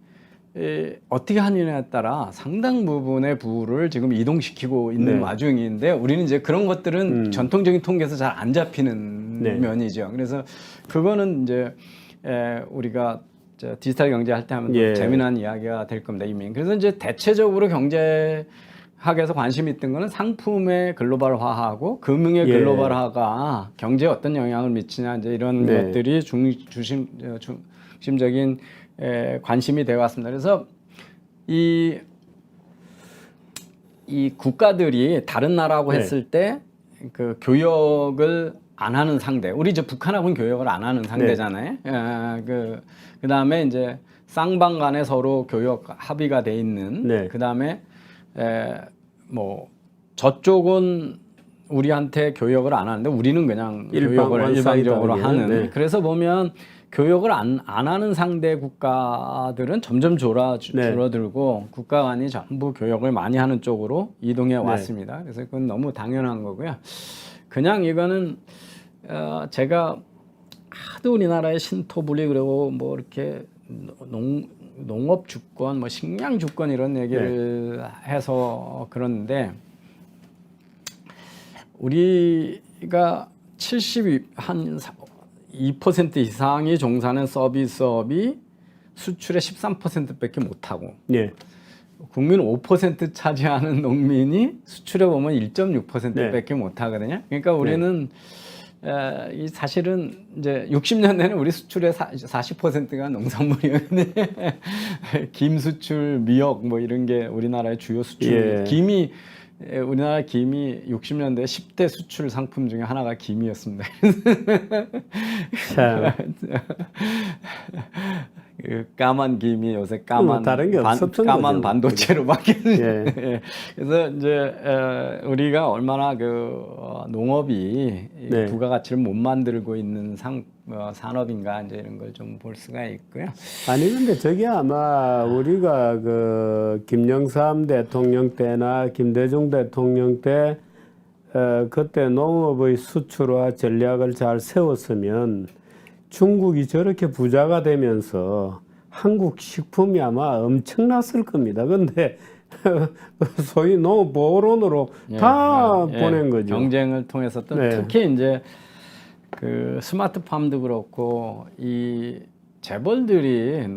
어떻게 하느냐에 따라 상당 부분의 부를 지금 이동시키고 있는 와중인데 우리는 이제 그런 것들은 전통적인 통계에서 잘 안 잡히는 면이죠. 그래서 그거는 이제 우리가 디지털 경제 할 때 하면 또 재미난 이야기가 될 겁니다. 이미. 그래서 이제 대체적으로 경제학에서 관심이 있던 거는 상품의 글로벌화하고 금융의 글로벌화가 경제에 어떤 영향을 미치냐 이제 이런 것들이 중심적인 관심이 되어 왔습니다. 그래서 이 국가들이 다른 나라하고 네. 했을 때 그 교역을 안 하는 상대, 우리 이제 북한하고는 교역을 안 하는 상대잖아요. 그 다음에 이제 쌍방 간에 서로 교역 합의가 돼 있는. 네. 그 다음에 뭐 저쪽은 우리한테 교역을 안 하는데 우리는 그냥 교역을 일방적으로 하는. 네. 그래서 보면 교역을 안 하는 상대 국가들은 점점 줄어들고 국가 간이 전부 교역을 많이 하는 쪽으로 이동해 왔습니다. 그래서 그건 너무 당연한 거고요. 그냥 이거는 제가 하도 우리나라의 신토불이 그리고 뭐 이렇게 농업 주권, 뭐 식량 주권 이런 얘기를 해서 그러는데 우리가 2% 이상이 종사하는 서비스업이 수출의 13%밖에 못하고 국민 5% 차지하는 농민이 수출에 보면 1.6%밖에 못하거든요. 그러니까 우리는 이 사실은 이제 60년대는 우리 수출의 40%가 농산물이었는데 김 수출, 미역 뭐 이런 게 우리나라의 주요 수출. 우리나라 김이 60년대 10대 수출 상품 중에 하나가 김이었습니다. 그 까만 김이 요새 까만 반도체로 바뀌는. 그래서 이제 우리가 얼마나 농업이 부가가치를 못 만들고 있는 산업인가 이제 이런 걸 좀 볼 수가 있고요. 아니 근데 저게 아마 우리가 그 김영삼 대통령 때나 김대중 대통령 때 그때 농업의 수출화 전략을 잘 세웠으면 중국이 저렇게 부자가 되면서 한국 식품이 아마 엄청났을 겁니다. 근데 소위 농업보호론으로 다 보낸 거죠. 경쟁을 통해서 또 특히 이제 그 스마트팜도 그렇고 이 재벌들이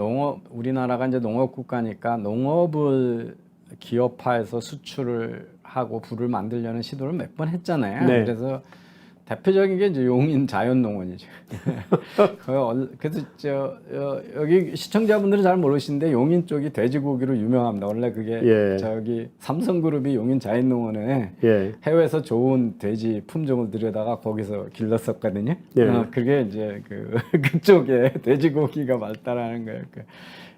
우리나라가 이제 농업 국가니까 농업을 기업화해서 수출을 하고 부를 만들려는 시도를 몇 번 했잖아요. 그래서 대표적인 게 이제 용인 자연농원이죠. 그래서 여기 시청자분들은 잘 모르시는데 용인 쪽이 돼지고기로 유명합니다. 원래 그게 저기 삼성그룹이 용인 자연농원에 해외에서 좋은 돼지 품종을 들여다가 거기서 길렀었거든요. 그게 이제 그쪽에 돼지고기가 발달하는 거예요.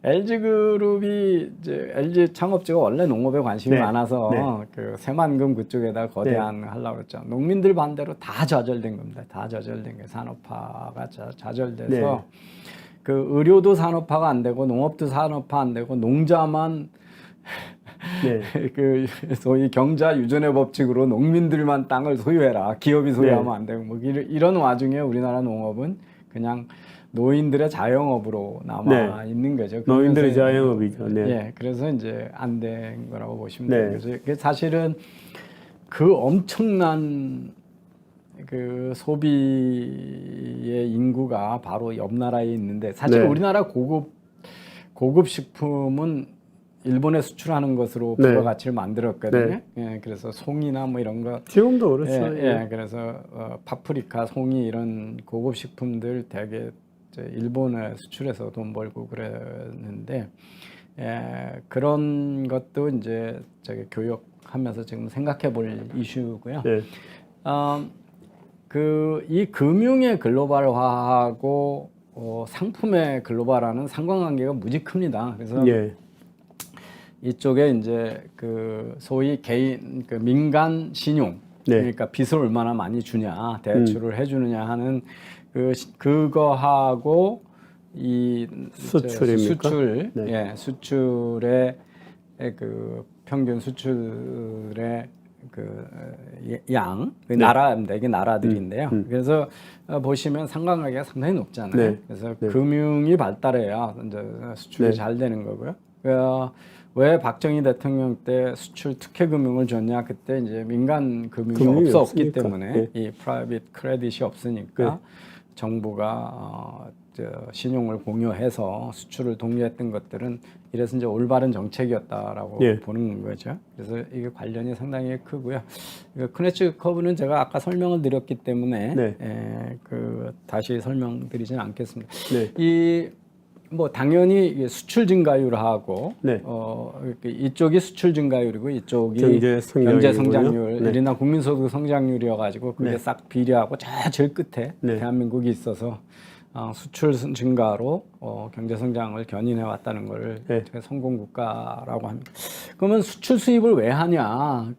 LG그룹이 이제 LG 창업주가 원래 농업에 관심이 많아서 그 새만금 그쪽에다 거대한 하려고 했죠. 농민들 반대로 다 좌절된 겁니다. 다 좌절된 게 산업화가 좌절돼서 그 의료도 산업화가 안 되고 농업도 산업화 안 되고 농자만 그 소위 경자 유전의 법칙으로 농민들만 땅을 소유해라. 기업이 소유하면 안 되고 뭐 이런 와중에 우리나라 농업은 그냥 노인들의 자영업으로 남아 있는 거죠. 노인들의 자영업이죠. 그래서 이제 안 된 거라고 보시면 돼요. 그래서 사실은 그 엄청난 그 소비의 인구가 바로 옆 나라에 있는데 사실 우리나라 고급 식품은 일본에 수출하는 것으로 부가가치를 만들었거든요. 그래서 송이나 뭐 이런 거 지금도 그렇죠. 그래서 파프리카, 송이 이런 고급 식품들 되게 일본에 수출해서 돈 벌고 그랬는데 그런 것도 이제 교역하면서 지금 생각해볼 이슈고요. 이 금융의 글로벌화하고 상품의 글로벌화는 상관관계가 무지 큽니다. 그래서 이쪽에 이제 그 소위 개인 민간 신용 그러니까 빚을 얼마나 많이 주냐, 대출을 해주느냐 하는 그거하고 이 수출의 그 평균 수출의 나라입니다. 이게 나라들인데요. 그래서 보시면 상관관계가 상당히 높잖아요. 그래서 금융이 발달해야 이제 수출이 잘 되는 거고요. 왜 박정희 대통령 때 수출 특혜 금융을 줬냐? 그때 이제 민간 금융이 없었기 때문에 이 프라이빗 크레딧이 없으니까 정부가 신용을 공유해서 수출을 독려했던 것들은 이래서 이제 올바른 정책이었다라고 보는 거죠. 그래서 이게 관련이 상당히 크고요. 크네츠 커브는 제가 아까 설명을 드렸기 때문에 다시 설명드리진 않겠습니다. 뭐 당연히 이게 수출 증가율하고 네. 이쪽이 수출 증가율이고 이쪽이 경제 성장률, 네. 일이나 국민소득 성장률이어가지고 그게 네. 싹 비례하고 제일 끝에 네. 대한민국이 있어서 수출 증가로 경제 성장을 견인해 왔다는 걸 네. 성공 국가라고 합니다. 그러면 수출 수입을 왜 하냐?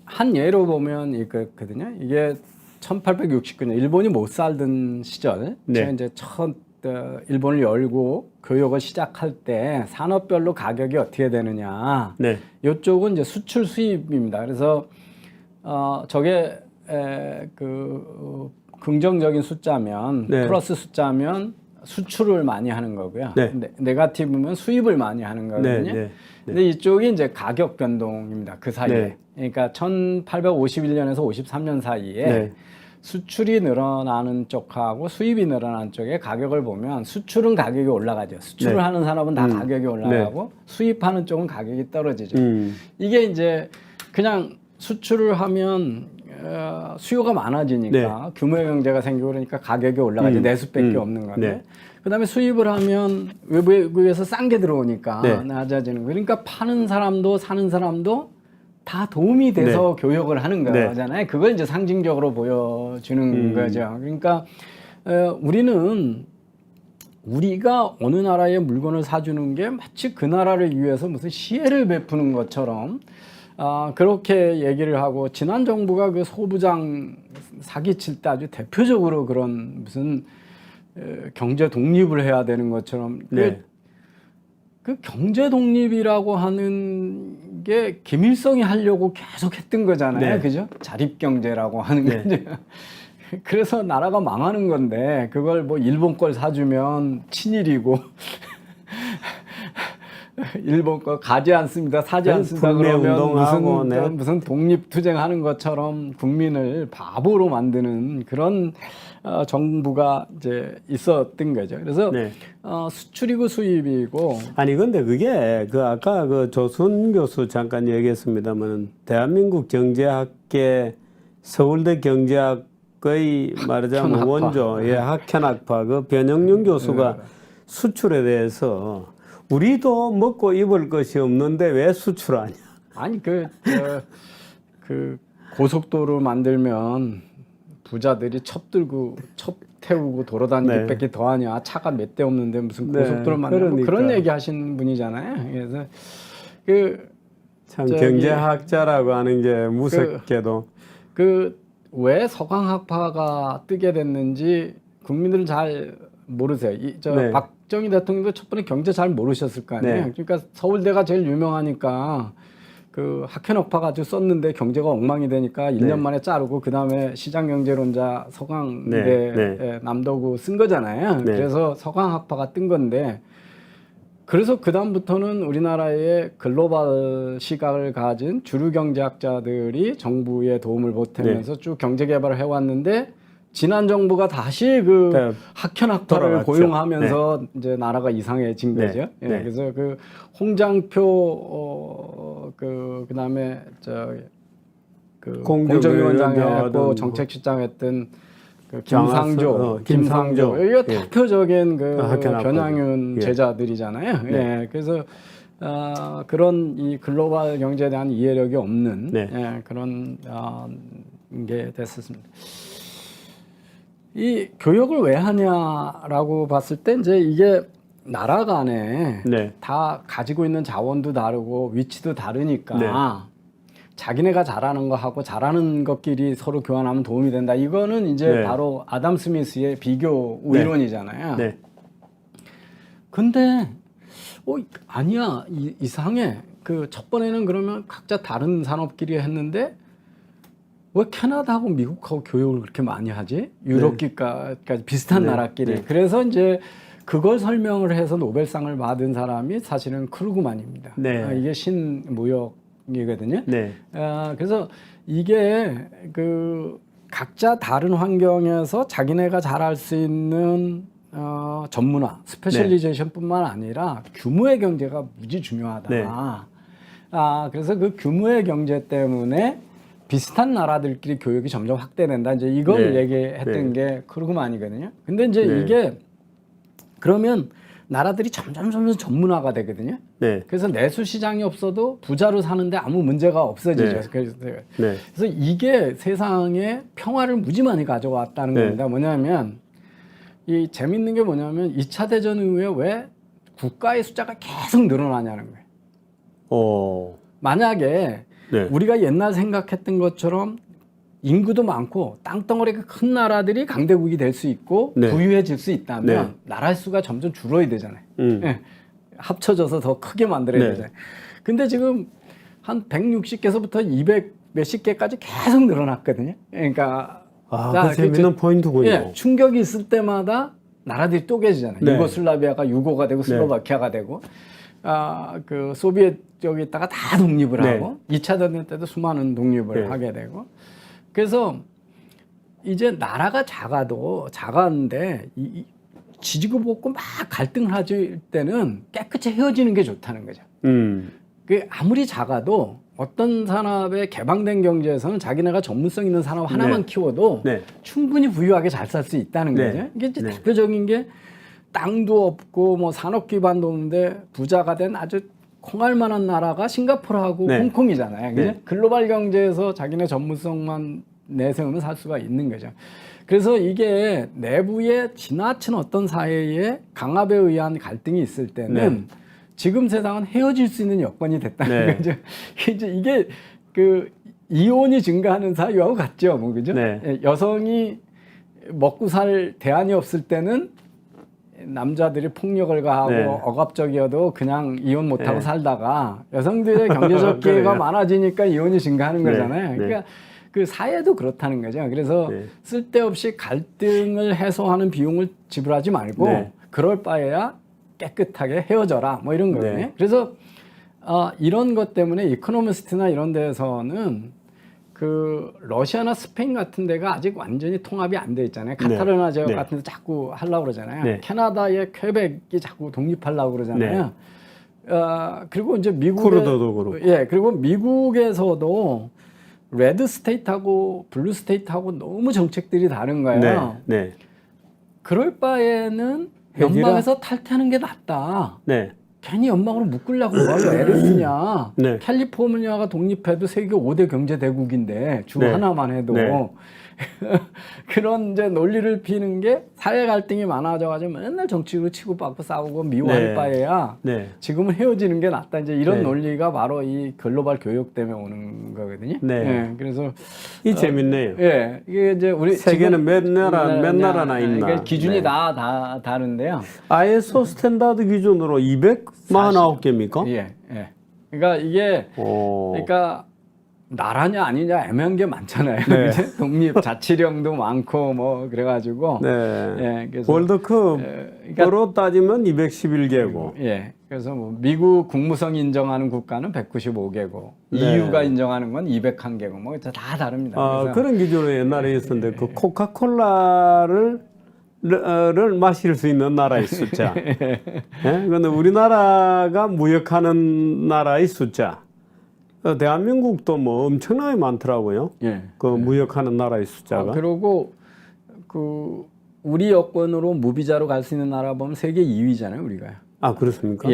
한 예로 보면 이거거든요. 이게 1869년 일본이 못 살던 시절, 네. 제가 이제 일본을 열고 교역을 시작할 때 산업별로 가격이 어떻게 되느냐. 네. 이쪽은 이제 수출 수입입니다. 그래서 저게 긍정적인 숫자면 네. 플러스 숫자면 수출을 많이 하는 거고요. 네. 네거티브면 수입을 많이 하는 거거든요. 네. 네. 근데 이쪽이 이제 가격 변동입니다. 그 사이에. 네. 그러니까 1851년에서 53년 사이에 네. 수출이 늘어나는 쪽하고 수입이 늘어나는 쪽의 가격을 보면 수출은 가격이 올라가죠. 수출을 네. 하는 사람은 다 가격이 올라가고 수입하는 쪽은 가격이 떨어지죠. 이게 이제 그냥 수출을 하면 수요가 많아지니까 규모의 경제가 생기고 그러니까 가격이 올라가지 내수밖에 없는 건데 네. 그다음에 수입을 하면 외부에서 싼 게 들어오니까 네. 낮아지는 거. 그러니까 파는 사람도 사는 사람도 다 도움이 돼서 교역을 하는 거잖아요. 그걸 이제 상징적으로 보여주는 거죠. 그러니까 우리가 어느 나라에 물건을 사주는 게 마치 그 나라를 위해서 무슨 시혜를 베푸는 것처럼 그렇게 얘기를 하고 지난 정부가 그 소부장 사기칠 때 아주 대표적으로 그런 무슨 경제 독립을 해야 되는 것처럼 네. 그 경제 독립이라고 하는 게 김일성이 하려고 계속 했던 거잖아요. 네. 그죠? 자립 경제라고 하는 거죠. 그래서 나라가 망하는 건데 그걸 뭐 일본 걸 사주면 친일이고 일본 거 가지 않습니다, 사지 않습니다 그러면 무슨 독립투쟁하는 것처럼 국민을 바보로 만드는 그런 정부가 이제 있었던 거죠. 그래서 네. 수출이고 수입이고 아니 근데 그게 아까 조순 교수 잠깐 얘기했습니다만 대한민국 경제학계 서울대 경제학의 말하자면 학현학파. 원조 학현학파 변영윤 교수가 수출에 대해서 우리도 먹고 입을 것이 없는데 왜 수출하냐? 아니 그 고속도로 만들면 부자들이 첩 태우고 돌아다니기 밖에 더 하냐? 차가 몇 대 없는데 무슨 고속도로 만들고 그런 얘기 하신 분이잖아요. 그래서 참 경제학자라고 하는 게 무섭게도 왜 서강학파가 뜨게 됐는지 국민들은 잘 모르세요. 박정희 대통령도 첫 번에 경제 잘 모르셨을 거 아니에요. 그러니까 서울대가 제일 유명하니까 그 학현학파 가지고 썼는데 경제가 엉망이 되니까 1년 만에 자르고 그 다음에 시장경제론자 서강대 남도구 쓴 거잖아요. 그래서 서강학파가 뜬 건데 그래서 그 다음부터는 우리나라의 글로벌 시각을 가진 주류 경제학자들이 정부의 도움을 보태면서 쭉 경제 개발을 해왔는데 지난 정부가 다시 학현학파를 고용하면서 이제 나라가 이상해진 거죠. 그래서 홍장표 그다음에 공정위원장에 했고 정책실장했던 김상조 이게 대표적인 변양윤 제자들이잖아요. 그래서 그런 이 글로벌 경제에 대한 이해력이 없는 그런 게 됐었습니다. 이 교역을 왜 하냐라고 봤을 때 이제 이게 나라 간에 다 가지고 있는 자원도 다르고 위치도 다르니까 자기네가 잘하는 거 하고 잘하는 것끼리 서로 교환하면 도움이 된다. 이거는 이제 바로 아담 스미스의 비교 우이론이잖아요. 근데 아니야 이상해. 첫 번에는 그러면 각자 다른 산업끼리 했는데 왜 캐나다하고 미국하고 교역을 그렇게 많이 하지? 유럽기까지 비슷한 나라끼리. 그래서 이제 그걸 설명을 해서 노벨상을 받은 사람이 사실은 크루그만입니다. 이게 신무역이거든요. 그래서 이게 각자 다른 환경에서 자기네가 잘할 수 있는 전문화, 스페셜리제이션뿐만 아니라 규모의 경제가 무지 중요하다. 그래서 그 규모의 경제 때문에 비슷한 나라들끼리 교육이 점점 확대된다. 이제 이걸 네. 얘기했던 게 크루그만이거든요. 근데 이제 네. 이게 그러면 나라들이 점점 전문화가 되거든요. 네. 그래서 내수 시장이 없어도 부자로 사는데 아무 문제가 없어지죠. 네. 그래서 이게 세상에 평화를 무지 많이 가져왔다는 네. 겁니다. 뭐냐면 이 재밌는 게 뭐냐면 2차 대전 이후에 왜 국가의 숫자가 계속 늘어나냐는 거예요. 만약에 네. 우리가 옛날 생각했던 것처럼 인구도 많고 땅덩어리가 큰 나라들이 강대국이 될 수 있고 네. 부유해질 수 있다면 네. 나라 수가 점점 줄어야 되잖아요. 예. 합쳐져서 더 크게 만들어야 네. 되잖아요. 근데 지금 한 160개서부터 200 몇십 개까지 계속 늘어났거든요. 그러니까 그 재밌는 포인트군요. 예, 충격이 있을 때마다 나라들이 쪼개지잖아요. 네. 유고슬라비아가 유고가 되고 슬로바키아가 되고 그 소비에트 쪽에 있다가 다 독립을 네. 하고 2차 대전 때도 수많은 독립을 네. 하게 되고 그래서 이제 나라가 작았는데 지지고 볶고 막 갈등을 하질 때는 깨끗이 헤어지는 게 좋다는 거죠. 그 아무리 작아도 어떤 산업의 개방된 경제에서는 자기네가 전문성 있는 산업 하나만 네. 키워도 네. 충분히 부유하게 잘 살 수 있다는 네. 거죠. 이게 이제 네. 대표적인 게 땅도 없고 뭐 산업 기반도 없는데 부자가 된 아주 콩알 만한 나라가 싱가포르하고 네. 홍콩이잖아요. 그죠? 네. 글로벌 경제에서 자기네 전문성만 내세우면 살 수가 있는 거죠. 그래서 이게 내부에 지나친 어떤 사회의 강압에 의한 갈등이 있을 때는 지금 세상은 헤어질 수 있는 여건이 됐다는 거죠. 이게 그 이혼이 증가하는 사유하고 같죠, 뭐 그죠? 여성이 먹고 살 대안이 없을 때는 남자들이 폭력을 가하고 억압적이어도 그냥 이혼 못하고 살다가 여성들의 경제적 기회가 많아지니까 이혼이 증가하는 거잖아요. 그러니까 그 사회도 그렇다는 거죠. 그래서 쓸데없이 갈등을 해소하는 비용을 지불하지 말고 그럴 바에야 깨끗하게 헤어져라 뭐 이런 거거든요. 그래서 이런 것 때문에 이코노미스트나 이런 데서는 그 러시아나 스페인 같은 데가 아직 완전히 통합이 안 돼 있잖아요. 카타르나 지역 같은 데 자꾸 하려고 그러잖아요. 캐나다의 퀘벡이 자꾸 독립하려고 그러잖아요. 그리고 이제 쿠르드도 그렇고. 그리고 미국에서도 레드 스테이트하고 블루 스테이트하고 너무 정책들이 다른 거예요. 그럴 바에는 연방에서 탈퇴하는 게 낫다. 괜히 연방으로 묶으려고 뭘 애를 쓰냐. 캘리포니아가 독립해도 세계 5대 경제 대국인데 주 하나만 해도 그런 이제 논리를 피는 게 사회 갈등이 많아져가지고 맨날 정치로 치고받고 싸우고 미워할 바에야 지금은 헤어지는 게 낫다. 이제 이런 논리가 바로 이 글로벌 교육 때문에 오는 거거든요. 그래서 이 재밌네요. 이게 이제 우리 세계는 몇 나라나 있나. 그러니까 기준이 다 다른데요. ISO 스탠다드 기준으로 249개입니까? 그러니까 이게 그러니까 나라냐 아니냐 애매한 게 많잖아요. 독립 자치령도 많고 뭐 그래가지고 그래서 월드컵으로 따지면 211개고. 그래서 뭐 미국 국무성이 인정하는 국가는 195개고 EU가 인정하는 건 201개고 뭐 다 다릅니다. 그런 기준으로 옛날에 있었는데 그 코카콜라를 마실 수 있는 나라의 숫자. 그런데 우리나라가 무역하는 나라의 숫자. 대한민국도 뭐 엄청나게 많더라고요. 그 무역하는 나라의 숫자가. 그리고 그 우리 여권으로 무비자로 갈 수 있는 나라 보면 세계 2위잖아요, 우리가. 그렇습니까?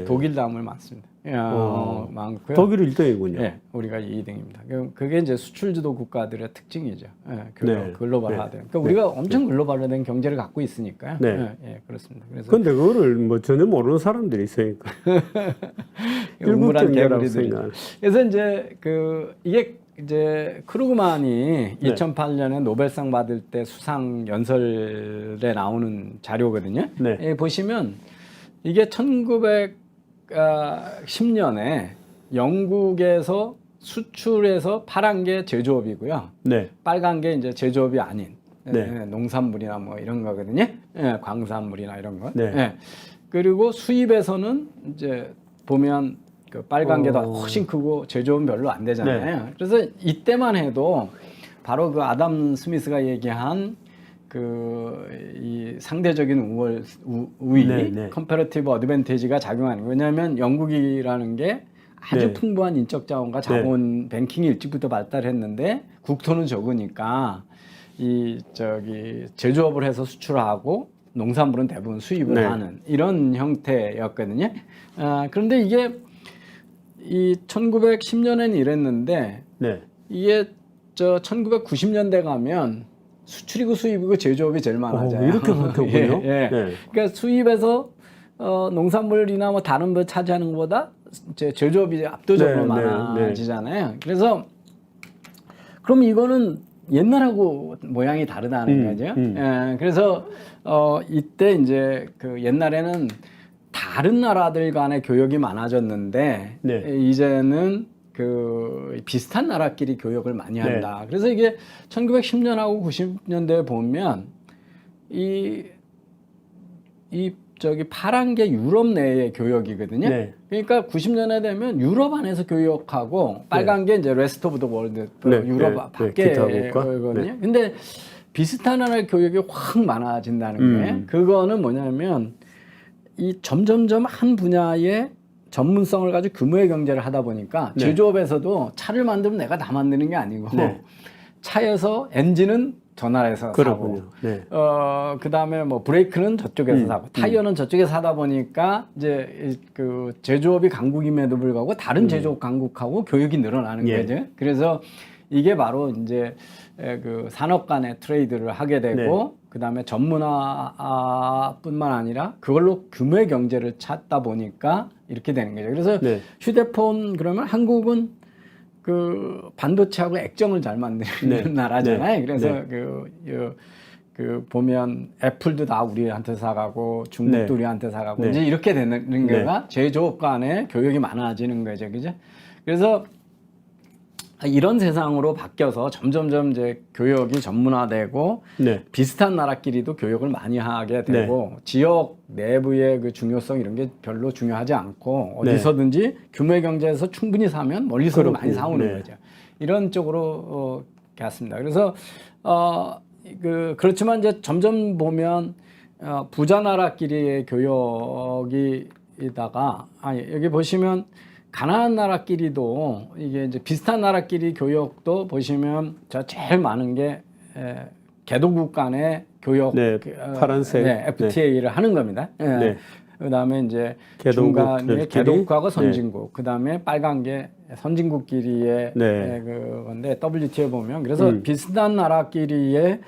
독일 다음을 많습니다. 많고요. 독일 1등이군요. 우리가 2등입니다. 그게 이제 수출주도 국가들의 특징이죠. 글로벌화된. 그러니까 우리가 엄청 글로벌화된 경제를 갖고 있으니까요. 그렇습니다. 그래서 근데 그거를 뭐 전혀 모르는 사람들이 있으니까. 우물한 개구리들이. 그래서 이제 이게 이제 크루그만이 2008년에 노벨상 받을 때 수상 연설에 나오는 자료거든요. 보시면 이게 1910년에 영국에서 수출해서 파란 게 제조업이고요. 빨간 게 이제 제조업이 아닌 농산물이나 뭐 이런 거거든요. 광산물이나 이런 거. 그리고 수입에서는 이제 보면 그 빨간 게 더 훨씬 크고 제조업은 별로 안 되잖아요. 그래서 이때만 해도 바로 그 아담 스미스가 얘기한 이 상대적인 우위, 컴패러티브 어드밴티지가 작용하는 거예요. 왜냐하면 영국이라는 게 아주 네. 풍부한 인적 자원과 자본 뱅킹이 일찍부터 발달했는데 국토는 적으니까 이 저기 제조업을 해서 수출하고 농산물은 대부분 수입을 네. 하는 이런 형태였거든요. 그런데 이게 이 1910년에는 이랬는데 네. 이게 저 1990년대 가면 수출이고 수입이고 제조업이 제일 많아져요. 이렇게 바뀌었군요. 예, 예. 네. 그러니까 수입에서 농산물이나 뭐 다른 거 차지하는 것보다 제조업이 압도적으로 네, 많아지잖아요. 그래서 그럼 이거는 옛날하고 모양이 다르다는 거죠. 예, 그래서 이때 이제 그 옛날에는 다른 나라들 간의 교역이 많아졌는데 네. 이제는 그 비슷한 나라끼리 교역을 많이 한다. 그래서 이게 1910년하고 90년대에 보면 이 저기 파란 게 유럽 내의 교역이거든요. 네. 그러니까 90년에 되면 유럽 안에서 교역하고 빨간 게 이제 레스트 오브 더 월드 유럽 밖에 거거든요. 근데 비슷한 나라의 교역이 확 많아진다는 거예요. 그거는 뭐냐면 이 점점점 한 분야의 전문성을 가지고 규모의 경제를 하다 보니까 제조업에서도 차를 만들면 내가 다 만드는 게 아니고 차에서 엔진은 저 나라에서 그렇군요. 사고, 그 다음에 뭐 브레이크는 저쪽에서 사고, 타이어는 저쪽에서 사다 보니까 이제 그 제조업이 강국임에도 불구하고 다른 제조업 강국하고 교역이 늘어나는 거죠. 그래서 이게 바로 이제 그 산업 간의 트레이드를 하게 되고, 그 다음에 전문화뿐만 아니라 그걸로 규모의 경제를 찾다 보니까 이렇게 되는 거죠. 그래서 휴대폰 그러면 한국은 그 반도체하고 액정을 잘 만드는 나라잖아요. 그래서 그 보면 애플도 다 우리한테 사가고 중국도 우리한테 사가고 이제 이렇게 되는 거가 제조업 간의 교역이 많아지는 거죠, 그죠? 그래서 이런 세상으로 바뀌어서 점점점 이제 교역이 전문화되고 비슷한 나라끼리도 교역을 많이 하게 되고 지역 내부의 그 중요성 이런 게 별로 중요하지 않고 어디서든지 규모의 경제에서 충분히 사면 멀리서도 많이 사오는 거죠. 이런 쪽으로 갔습니다. 그래서 그렇지만 이제 점점 보면 부자 나라끼리의 교역이다가 여기 보시면 가난한 나라끼리도 이게 이제 비슷한 나라끼리 교역도 보시면 저 제일 많은 게 개도국 간의 교역 파란색 FTA를 하는 겁니다. 그다음에 이제 중간에 개도국하고 선진국, 그다음에 빨간 게 선진국끼리의 그건데 WTO 보면 그래서 비슷한 나라끼리의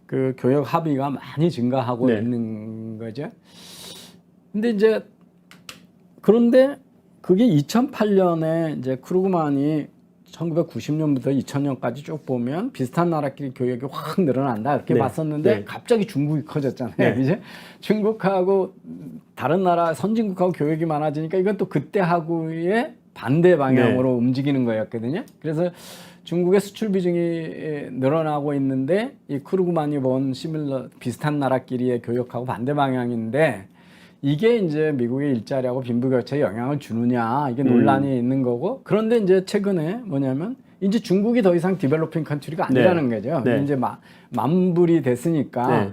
그 교역 합의가 많이 증가하고 있는 거죠. 근데 이제 그런데 그게 2008년에 이제 크루그만이 1990년부터 2000년까지 쭉 보면 비슷한 나라끼리 교역이 확 늘어난다 이렇게 봤었는데 갑자기 중국이 커졌잖아요. 이제 중국하고 다른 나라 선진국하고 교역이 많아지니까 이건 또 그때하고의 반대 방향으로 움직이는 거였거든요. 그래서 중국의 수출 비중이 늘어나고 있는데 이 크루그만이 본 시밀러 비슷한 나라끼리의 교역하고 반대 방향인데 이게 이제 미국의 일자리하고 빈부격차에 영향을 주느냐 이게 논란이 있는 거고 그런데 이제 최근에 뭐냐면 이제 중국이 더 이상 디벨로핑 컨트리가 아니라는 거죠. 이제 만불이 됐으니까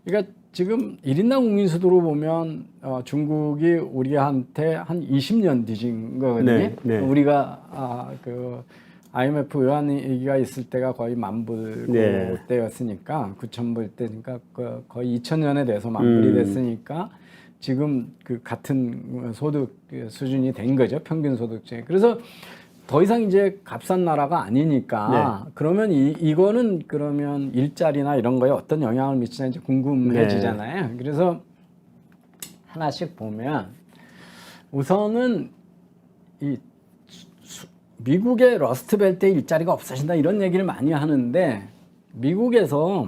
그러니까 지금 1인당 국민수도로 보면 중국이 우리한테 한 20년 뒤진 거거든요. 우리가 그 IMF 외환위기가 있을 때가 거의 만불 때였으니까 9,000불 때니까 거의 2000년에 돼서 만불이 됐으니까 지금 그 같은 소득 수준이 된 거죠. 평균 소득제. 그래서 더 이상 이제 값싼 나라가 아니니까 그러면 이거는 그러면 일자리나 이런 거에 어떤 영향을 미치나 이제 궁금해지잖아요. 그래서 하나씩 보면 우선은 이 미국의 러스트벨트에 일자리가 없어진다 이런 얘기를 많이 하는데 미국에서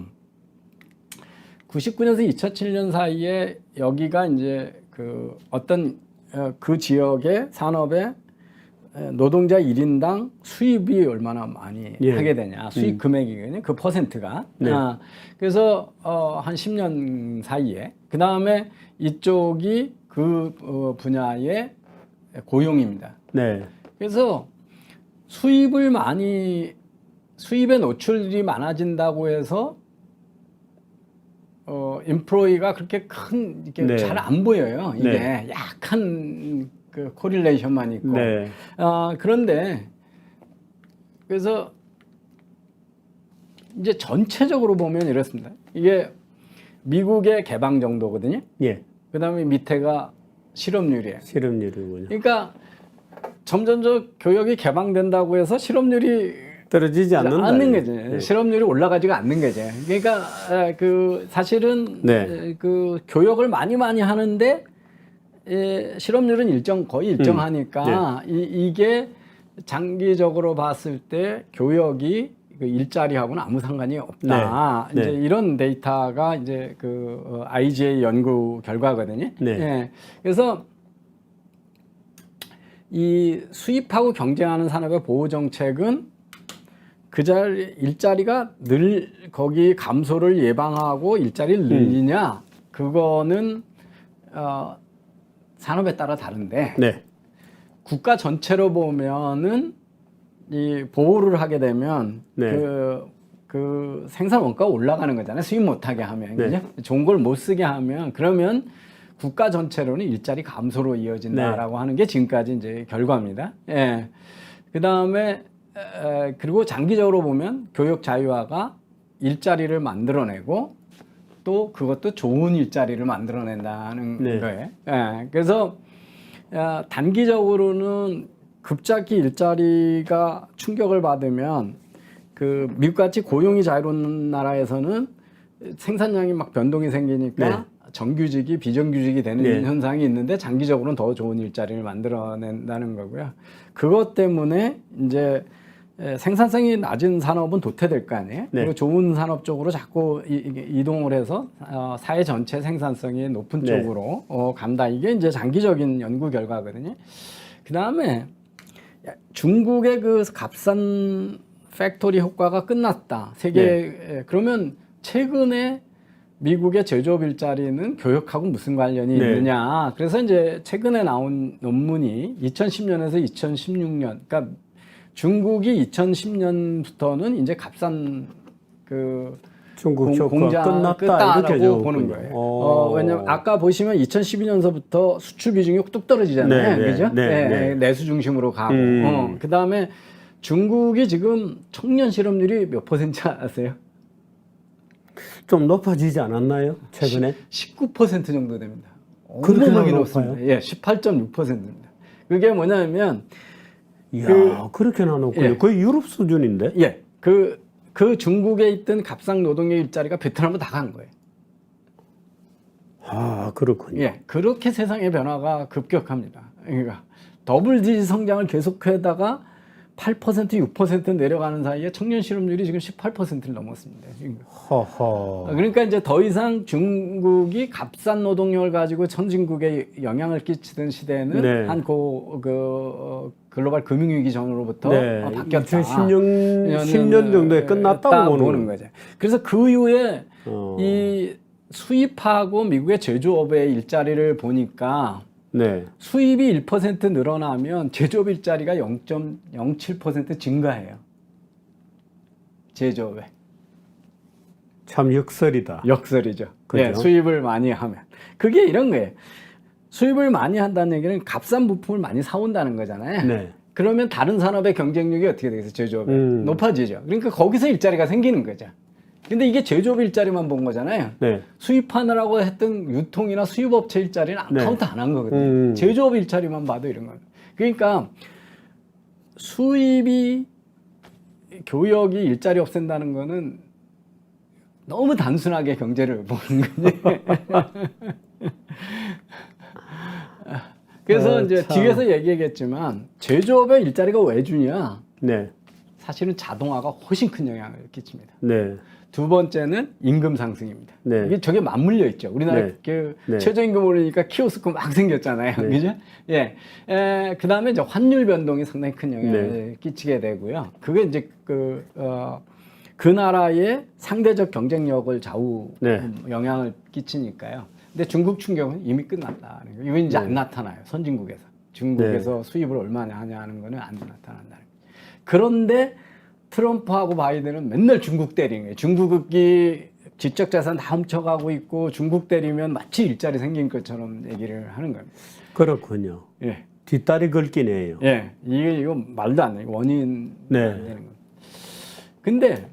99년에서 2007년 사이에 여기가 이제 그 어떤 그 지역의 산업의 노동자 1인당 수입이 얼마나 많이 하게 되냐. 수입 금액이거든요. 그 퍼센트가. 그래서 한 10년 사이에. 그 다음에 이쪽이 그 분야의 고용입니다. 그래서 수입의 노출이 많아진다고 해서 인프로이가 그렇게 큰 이게 잘 안 보여요. 이게 약한 그 코릴레이션만 있고. 네. 그런데 그래서 이제 전체적으로 보면 이렇습니다. 이게 미국의 개방 정도거든요. 예. 그다음에 밑에가 실업률이에요. 실업률이군요. 그러니까 점점 교역이 개방된다고 해서 실업률이 떨어지지 않는 거죠. 네. 실업률이 올라가지가 않는 거죠. 그러니까 그 사실은 네. 그 교역을 많이 하는데 실업률은 거의 일정하니까 이게 장기적으로 봤을 때 교역이 그 일자리하고는 아무 상관이 없다. 네. 이제 네. 이런 데이터가 이제 그 IGA 연구 결과거든요. 네. 예. 그래서 이 수입하고 경쟁하는 산업의 보호 정책은 일자리가 거기 감소를 예방하고 일자리를 늘리냐, 그거는 산업에 따라 다른데, 네. 국가 전체로 보면은 이 보호를 하게 되면 네. 그 생산 원가가 올라가는 거잖아요. 수입 못하게 하면, 네. 그죠? 좋은 걸 못 쓰게 하면, 그러면 국가 전체로는 일자리 감소로 이어진다라고 하는 게 지금까지 이제 결과입니다. 예. 그 다음에 그리고 장기적으로 보면 교육 자유화가 일자리를 만들어내고 또 그것도 좋은 일자리를 만들어낸다는 네. 거예요. 예. 그래서 단기적으로는 급작히 일자리가 충격을 받으면 그 미국같이 고용이 자유로운 나라에서는 생산량이 막 변동이 생기니까 네. 정규직이 비정규직이 되는 네. 현상이 있는데 장기적으로는 더 좋은 일자리를 만들어낸다는 거고요. 그것 때문에 이제 생산성이 낮은 산업은 도태될 거 아니에요. 네. 그리고 좋은 산업 쪽으로 자꾸 이동을 해서 사회 전체 생산성이 높은 네. 쪽으로 간다. 이게 이제 장기적인 연구 결과거든요. 그 다음에 중국의 그 값싼 팩토리 효과가 끝났다. 세계 그러면 최근에 미국의 제조업 일자리는 교역하고 무슨 관련이 네. 있느냐. 그래서 이제 최근에 나온 논문이 2010년에서 2016년, 그러니까 중국이 2010년부터는 이제 값싼 그 중국 효과 공장 끝났다 이렇게 끝다라고 보는 거예요. 왜냐면 아까 보시면 2012년서부터 수출 비중이 뚝 떨어지잖아요. 네, 그죠? 네, 네. 내수 중심으로 가고. 그 다음에 중국이 지금 청년 실업률이 몇 %인지 아세요? 좀 높아지지 않았나요? 최근에? 19% 정도 됩니다. 그렇게 어마어마하게 높아요? 높습니다. 예, 18.6%입니다. 그게 뭐냐면 이야, 그렇게나 높군요. 예. 거의 유럽 수준인데? 예, 그 중국에 있던 값싼 노동력 일자리가 베트남으로 다 간 거예요. 아, 그렇군요. 예, 그렇게 세상의 변화가 급격합니다. 그러니까 더블 디지 성장을 계속하다가 8%, 6% 내려가는 사이에 청년 실업률이 지금 18%를 넘었습니다. 허허. 그러니까 이제 더 이상 중국이 값싼 노동력을 가지고 선진국에 영향을 끼치던 시대는 네. 한 글로벌 금융위기 전으로부터 바뀌었다. 10년 정도에 끝났다고 보는 거죠. 그래서 그 이후에 이 수입하고 미국의 제조업의 일자리를 보니까 네. 수입이 1% 늘어나면 제조업 일자리가 0.07% 증가해요. 제조업에. 참 역설이다. 역설이죠. 그죠? 예, 수입을 많이 하면. 그게 이런 거예요. 수입을 많이 한다는 얘기는 값싼 부품을 많이 사온다는 거잖아요. 네. 그러면 다른 산업의 경쟁력이 어떻게 되겠어요? 제조업에. 높아지죠. 그러니까 거기서 일자리가 생기는 거죠. 근데 이게 제조업 일자리만 본 거잖아요. 네. 수입하느라고 했던 유통이나 수입업체 일자리는 카운트 안 한 거거든요. 제조업 일자리만 봐도 이런 거예요. 그러니까 수입이 교역이 일자리 없앤다는 거는 너무 단순하게 경제를 보는 거지. 그래서 이제 참. 뒤에서 얘기하겠지만 제조업에 일자리가 왜 주냐? 네. 사실은 자동화가 훨씬 큰 영향을 끼칩니다. 네. 두 번째는 임금 상승입니다. 네. 이게 저게 맞물려 있죠. 우리나라 네. 네. 최저임금 올리니까 키오스크 막 생겼잖아요. 네. 그죠? 예. 그 다음에 이제 환율 변동이 상당히 큰 영향을 네. 끼치게 되고요. 그게 이제 그 나라의 상대적 경쟁력을 네. 영향을 끼치니까요. 근데 중국 충격은 이미 끝났다는 거예요. 이건 이제 안 나타나요. 선진국에서. 중국에서 수입을 얼마나 하냐 하는 거는 안 나타난다는 거예요. 그런데 트럼프하고 바이든은 맨날 중국 때리는 거예요. 중국이 지적 자산 다 훔쳐가고 있고 중국 때리면 마치 일자리 생긴 것처럼 얘기를 하는 겁니다. 그렇군요. 예. 뒷다리 긁기네요. 예, 이거 말도 안 돼. 원인 네. 안 되는 거. 근데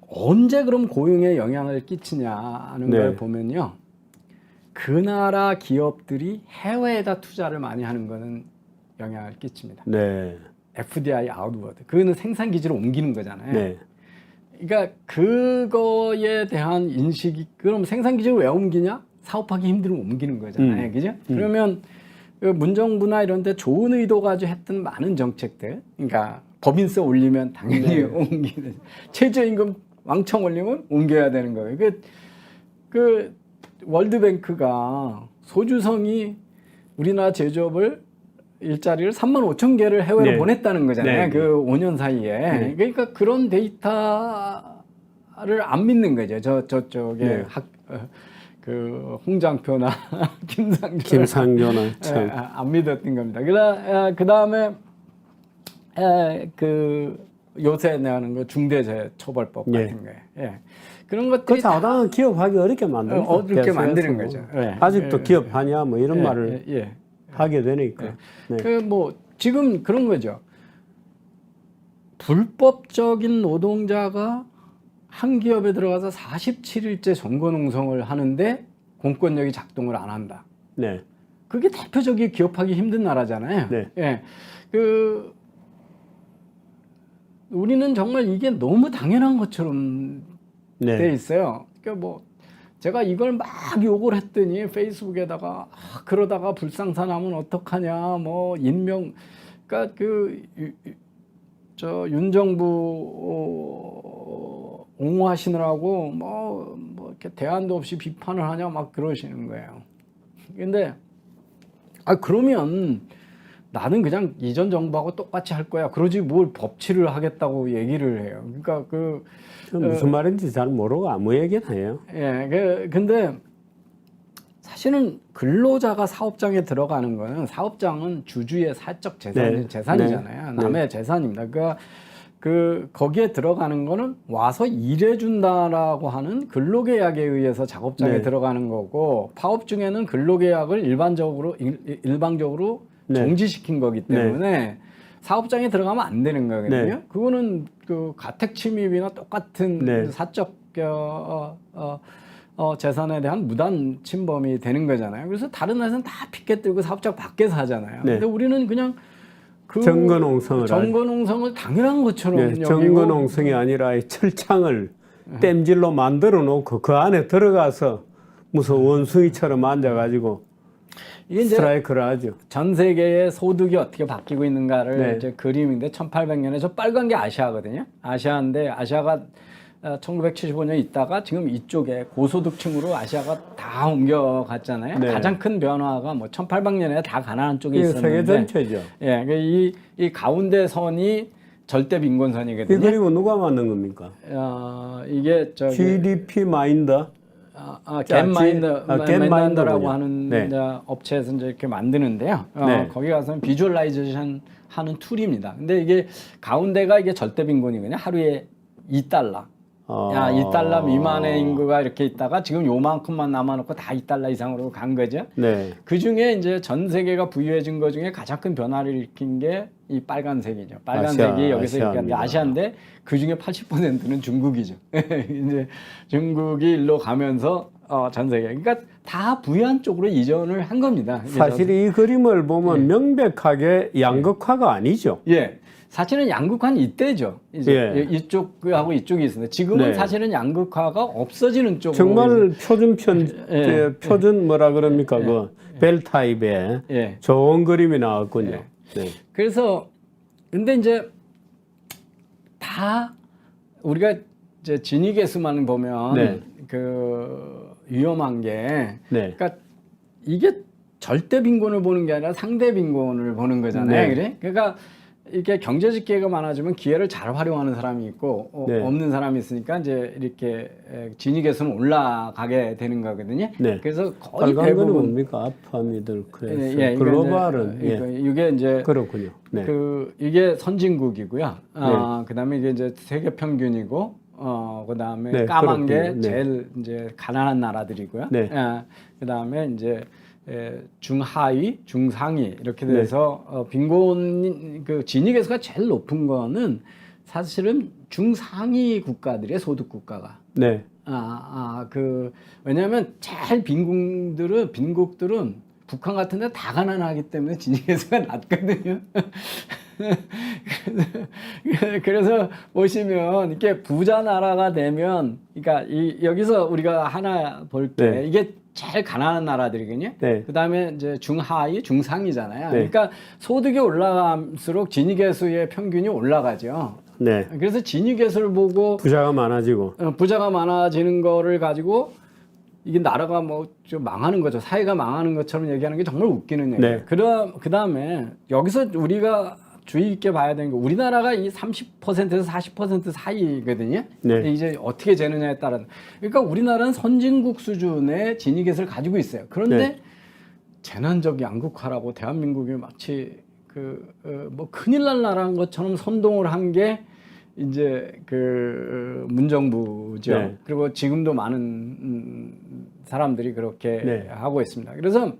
언제 그럼 고용에 영향을 끼치냐는 네. 걸 보면요, 그 나라 기업들이 해외에다 투자를 많이 하는 거는 영향을 끼칩니다. 네. FDI 아웃워드, 그거는 생산 기지로 옮기는 거잖아요. 네. 그러니까 그거에 대한 인식이, 그럼 생산 기지를 왜 옮기냐? 사업하기 힘들면 옮기는 거잖아요. 그죠? 그러면 그 문정부나 이런 데 좋은 의도 가지고 했던 많은 정책들, 그러니까 법인세 올리면 당연히 옮기는, 최저임금 왕창 올리면 옮겨야 되는 거예요. 그 월드뱅크가 소주성이 우리나라 제조업을 일자리를 35,000개를 해외로 네. 보냈다는 거잖아요. 네. 그 5년 사이에. 그러니까 그런 데이터를 안 믿는 거죠. 저쪽에 네. 그 홍장표나 김상조나 참. 안 믿었던 겁니다. 그 다음에 그 요새 내는 거 중대재해처벌법 예. 같은 거예요. 예. 그런 것들이 그 자당은 기업하기 어렵게 만드는 어렵게 만드는 거죠. 예. 아직도 기업하냐 뭐 이런 말을 예. 하게 되니까. 네. 그 뭐 지금 그런 거죠. 불법적인 노동자가 한 기업에 들어가서 47일째 정거농성을 하는데 공권력이 작동을 안 한다. 네. 그게 대표적인 기업하기 힘든 나라잖아요. 네. 예. 우리는 정말 이게 너무 당연한 것처럼 네. 돼 있어요. 그러니까 뭐 제가 이걸 막 욕을 했더니 페이스북에다가 그러다가 불상사 나면 어떡하냐, 뭐 인명, 그러니까 윤 정부 옹호하시느라고 뭐 이렇게 대안도 없이 비판을 하냐 막 그러시는 거예요. 근데 그러면 나는 그냥 이전 정부하고 똑같이 할 거야. 그러지 뭘 법치를 하겠다고 얘기를 해요. 그러니까 무슨 말인지 잘 모르고 아무 얘기나 해요. 예, 근데 사실은 근로자가 사업장에 들어가는 거는, 사업장은 주주의 사적 재산이잖아요. 네. 남의 재산입니다. 그러니까 거기에 들어가는 거는 와서 일해준다라고 하는 근로계약에 의해서 작업장에 네. 들어가는 거고, 파업 중에는 근로계약을 일방적으로 정지시킨 거기 때문에 사업장에 들어가면 안 되는 거거든요. 네. 그거는 그 가택 침입이나 똑같은 네. 사적 재산에 대한 무단 침범이 되는 거잖아요. 그래서 다른 나라에서는 다 피켓 들고 사업장 밖에서 하잖아요. 네. 근데 우리는 그냥 정거농성을 당연한 것처럼 네, 정거농성이 아니라 이 철창을 땜질로 만들어 놓고 그 안에 들어가서 무슨 원숭이처럼 앉아가지고 이게 이제 스트라이크를 하죠. 전 세계의 소득이 어떻게 바뀌고 있는가를 네. 이제 그림인데, 1800년에 저 빨간 게 아시아거든요. 아시아인데 아시아가 1975년 있다가 지금 이쪽에 고소득층으로 아시아가 다 옮겨갔잖아요. 네. 가장 큰 변화가 뭐 1800년에 다 가난한 쪽에 이게 있었는데, 세계 전체죠. 예, 이 가운데 선이 절대 이 빈곤선이거든요. 그림은 누가 만든 겁니까? 이게 저기 GDP 마인더. 겟마인더라고 하는 네. 업체에서 이제 이렇게 만드는데요. 네. 거기 가서는 비주얼라이제이션 하는 툴입니다. 근데 이게 가운데가 이게 절대 빈곤이거든요. 하루에 $2. 야, $2 미만의 인구가 이렇게 있다가 지금 요만큼만 남아놓고 다 $2 이상으로 간 거죠. 네. 그 중에 이제 전 세계가 부유해진 것 중에 가장 큰 변화를 일으킨 게 이 빨간색이죠. 빨간색이 여기서 이렇게 아시아인데 그 중에 80%는 중국이죠. 이제 중국이 일로 가면서 전 세계, 그러니까 다 부유한 쪽으로 이전을 한 겁니다. 사실 이 그림을 보면 명백하게 양극화가 아니죠. 예. 사실은 양극화는 이때죠. 이제 예. 이쪽하고 이쪽이 있습니다. 지금은 네. 사실은 양극화가 없어지는 쪽으로. 정말 표준 뭐라 그럽니까? 예. 그 벨 타입의 예. 좋은 그림이 나왔군요. 예. 네. 그래서 근데 이제 다 우리가 이제 진위계수만 보면 네. 그 위험한 게, 네. 그러니까 이게 절대 빈곤을 보는 게 아니라 상대 빈곤을 보는 거잖아요. 네. 그래? 그러니까 이게 경제적 기회가 많아지면 기회를 잘 활용하는 사람이 있고 네. 없는 사람이 있으니까 이제 이렇게 진위계수는 올라가게 되는 거거든요. 네. 그래서 거의 빨간 거는 대부분 뭡니까? 아파 미들 클래스. 그러니까 글로벌은 이제, 이게 이제 그렇군요. 네. 이게 선진국이고요. 그다음에 이게 이제 세계 평균이고, 그다음에 네, 까만 게 그렇군요. 네. 제일 이제 가난한 나라들이고요. 네. 그다음에 이제 중하위, 중상위 이렇게 돼서 빈곤 그 진위 계수가 제일 높은 거는 사실은 중상위 국가들의 소득 국가가. 네. 왜냐하면 제일 빈국들은 북한 같은 데 다 가난하기 때문에 진위 계수가 낮거든요. 그래서 보시면 이렇게 부자 나라가 되면, 그러니까 여기서 우리가 하나 볼 때 네. 이게 제일 가난한 나라들이거든요. 네. 그 다음에 이제 중하위, 중상이잖아요. 네. 그러니까 소득이 올라갈수록 진위 계수의 평균이 올라가죠. 네. 그래서 진위 계수를 보고 부자가 많아지고. 부자가 많아지는 거를 가지고 이게 나라가 뭐 좀 망하는 거죠. 사회가 망하는 것처럼 얘기하는 게 정말 웃기는 얘기예요. 네. 그 다음에 여기서 우리가 주의 있게 봐야 되는 거, 우리나라가 이 30%에서 40% 사이거든요. 네. 이제 어떻게 재느냐에 따라. 그러니까 우리나라는 선진국 수준의 진위 계수를 가지고 있어요. 그런데 네. 재난적 양극화라고 대한민국이 마치 뭐 큰일 날 나라인 것처럼 선동을 한 게 이제 문정부죠. 네. 그리고 지금도 많은 사람들이 그렇게 네. 하고 있습니다. 그래서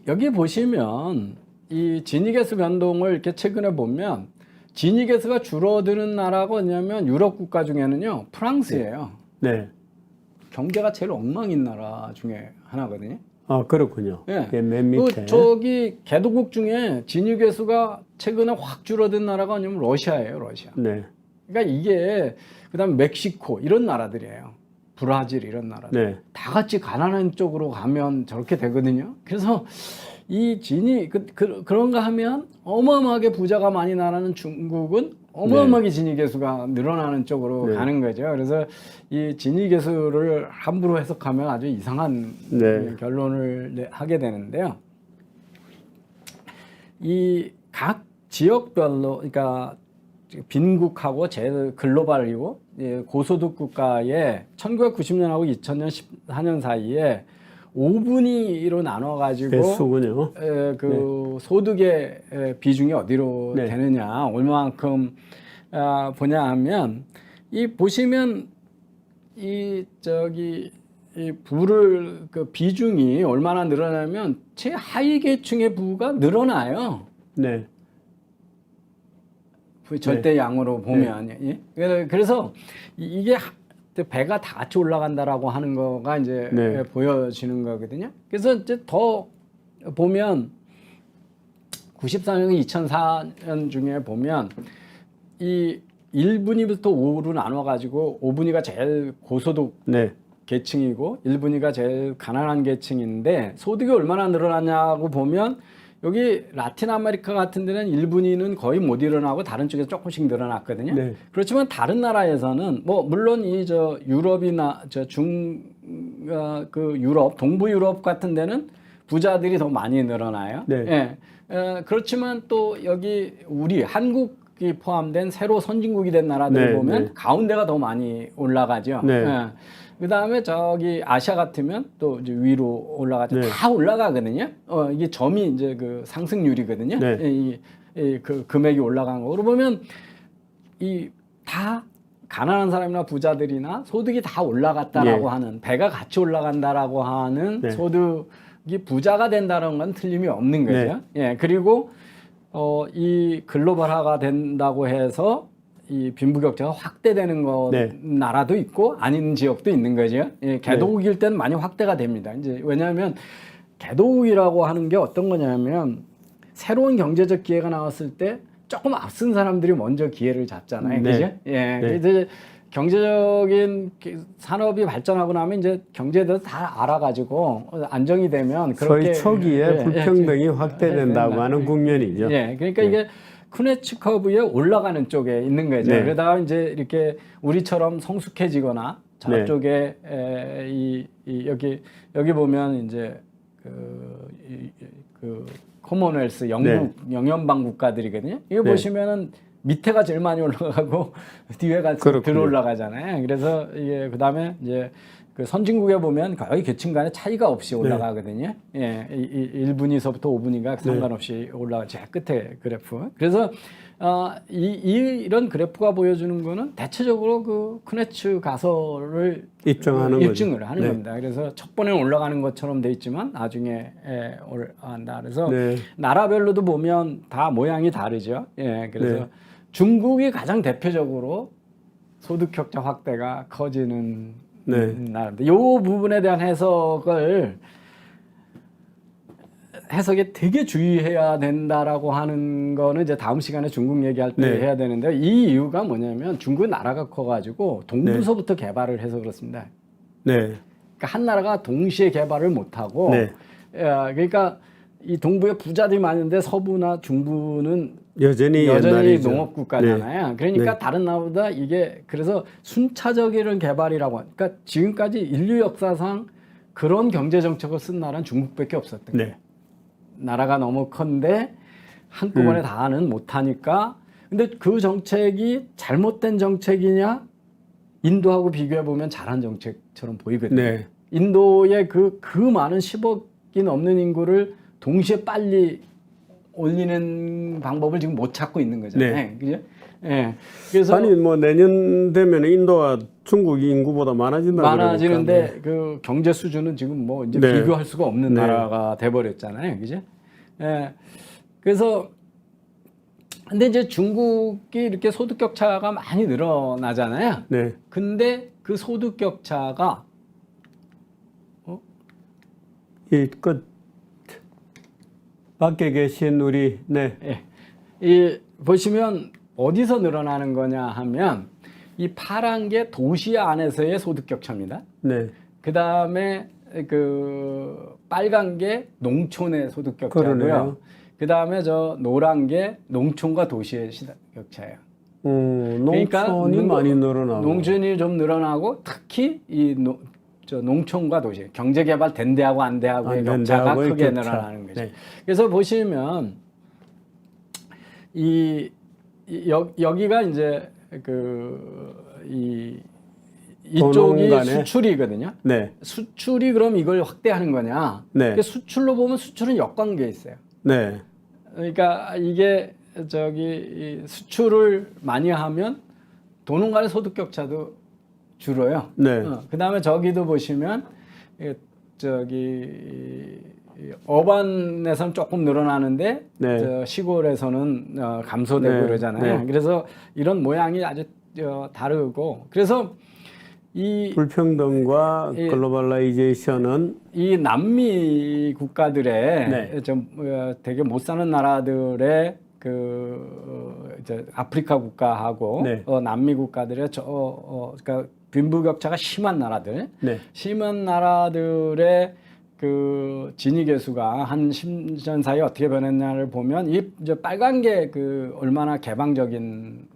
여기 보시면 이 진위계수 변동을 이렇게 최근에 보면 진위계수가 줄어드는 나라가 어디냐면 유럽 국가 중에는요 프랑스예요. 네. 경제가 제일 엉망인 나라 중에 하나거든요. 아, 그렇군요. 예. 예, 맨 밑에. 저기 개도국 중에 진위계수가 최근에 확 줄어든 나라가 뭐냐면 러시아예요, 러시아. 네. 그러니까 이게 그다음에 멕시코 이런 나라들이에요. 브라질 이런 나라들. 네. 다 같이 가난한 쪽으로 가면 저렇게 되거든요. 그래서 이 그런가 하면 어마어마하게 부자가 많이 나라는 중국은 어마어마하게 진위 계수가 늘어나는 쪽으로 네. 가는 거죠. 그래서 이 진위 계수를 함부로 해석하면 아주 이상한 네. 결론을 하게 되는데요. 이 각 지역별로, 그러니까 빈국하고 제일 글로벌이고 고소득 국가의 1990년하고 2000년 14년 사이에 5분위 1로 나눠가지고 배수군요. 소득의 비중이 어디로 네. 되느냐, 얼마만큼 보냐 하면 보시면 이 부를 비중이 얼마나 늘어나면 최하위 계층의 부가 늘어나요. 네. 절대양으로 보면. 예? 그래서 이게 배가 다 같이 올라간다라고 하는 거가 이제 네. 보여지는 거거든요. 그래서 이제 더 보면 94년, 2004년 중에 보면 이 1분위부터 5로 나눠가지고 5분위가 제일 고소득 네. 계층이고 1분위가 제일 가난한 계층인데 소득이 얼마나 늘어났냐고 보면 여기 라틴 아메리카 같은 데는 1분위는 거의 못 일어나고 다른 쪽에서 조금씩 늘어났거든요. 네. 그렇지만 다른 나라에서는 뭐 물론 유럽이나 유럽, 동부 유럽 같은 데는 부자들이 더 많이 늘어나요. 네. 예. 그렇지만 또 여기 우리 한국이 포함된 새로 선진국이 된 나라들 네, 보면 네. 가운데가 더 많이 올라가죠. 네. 예. 그 다음에 저기 아시아 같으면 또 이제 위로 올라가죠. 네. 다 올라가거든요. 이게 점이 이제 상승률이거든요. 네. 금액이 올라간 거. 그러고 보면 다 가난한 사람이나 부자들이나 소득이 다 올라갔다라고 예. 하는, 배가 같이 올라간다라고 하는 네. 소득이 부자가 된다는 건 틀림이 없는 거죠. 예. 그리고 이 글로벌화가 된다고 해서 이 빈부격차가 확대되는 네. 나라도 있고 아닌 지역도 있는 거죠. 예, 개도국일 때는 많이 확대가 됩니다. 이제 왜냐하면 개도국이라고 하는 게 어떤 거냐면 새로운 경제적 기회가 나왔을 때 조금 앞선 사람들이 먼저 기회를 잡잖아요. 네. 그죠? 예. 네. 그래서 경제적인 산업이 발전하고 나면 이제 경제에 대해서 다 알아가지고 안정이 되면 그렇게 소위 초기에 불평등이 확대된다고 된다. 하는 국면이죠. 예. 그러니까 이게 쿠네츠 커브에 올라가는 쪽에 있는 거죠. 네. 그러다가 이제 이렇게 우리처럼 성숙해지거나 저쪽에 여기 보면 이제 코먼웰스 영국 영연방 국가들이거든요. 이거 네. 보시면은 밑에가 제일 많이 올라가고 뒤에가 들 올라가잖아요. 그래서 이게 그다음에 이제 그 선진국에 보면 거의 계층 간의 차이가 없이 올라가거든요. 예, 1분위서부터 5분위가 상관없이 올라가 제 끝에 그래프. 그래서 이런 그래프가 보여주는 거는 대체적으로 그 쿠네츠 가설을 입증을 하는 겁니다. 그래서 첫 번에 올라가는 것처럼 돼 있지만 나중에 올라간다. 그래서 나라별로도 보면 다 모양이 다르죠. 예, 그래서 중국이 가장 대표적으로 소득 격차 확대가 커지는 나라입니다. 이 부분에 대한 해석에 되게 주의해야 된다라고 하는 거는 이제 다음 시간에 중국 얘기할 때 해야 되는데 이 이유가 뭐냐면 중국은 나라가 커가지고 동부서부터 개발을 해서 그렇습니다. 그러니까 한 나라가 동시에 개발을 못하고 그러니까 이 동부에 부자들이 많은데 서부나 중부는 여전히 농업국가잖아요. 그러니까 다른 나라보다 이게 그래서 순차적인 개발이라고 그러니까 지금까지 인류 역사상 그런 경제 정책을 쓴 나라는 중국밖에 없었던 거예요. 나라가 너무 큰데 한꺼번에 다는 못하니까 근데 그 정책이 잘못된 정책이냐 인도하고 비교해 보면 잘한 정책처럼 보이거든요. 인도의 그 많은 10억이 넘는 인구를 동시에 빨리 올리는 방법을 지금 못 찾고 있는 거잖아요. 그죠? 예. 그래서 아니 뭐 내년 되면 인도가 중국 인구보다 많아지는데 그 경제 수준은 지금 뭐 이제 비교할 수가 없는 나라가 돼 버렸잖아요. 그죠? 예. 그래서 근데 이제 중국이 이렇게 소득 격차가 많이 늘어나잖아요. 근데 그 소득 격차가 밖에 계신 우리 이 보시면 어디서 늘어나는 거냐 하면 이 파란 게 도시 안에서의 소득 격차입니다. 그 다음에 그 빨간 게 농촌의 소득 격차고요. 그 다음에 저 노란 게 농촌과 도시의 소득 격차예요. 그러니까 농촌이 많이 늘어나고 농촌이 좀 늘어나고 특히 저 농촌과 도시, 경제개발 된 데하고 안 데하고의 격차가 크게 늘어나는 거죠. 그래서 보시면 여기가 이제 이쪽이 수출이거든요. 수출이 그럼 이걸 확대하는 거냐? 수출로 보면 수출은 역관계에 있어요. 그러니까 이게 수출을 많이 하면 도농 간의 소득 격차도 줄어요. 그 다음에 저기도 보시면 어반에서는 조금 늘어나는데 시골에서는 감소되고 그러잖아요. 그래서 이런 모양이 아주 다르고 그래서 이 불평등과 글로벌라이제이션은 이 남미 국가들의 좀 되게 못 사는 나라들의 이제 아프리카 국가하고 남미 국가들의 그러니까 빈부격차가 심한 나라들, 심한 나라들의 그 진위계수가 한 10년 사이에 어떻게 변했냐를 보면 이제 빨간 게 얼마나 개방적인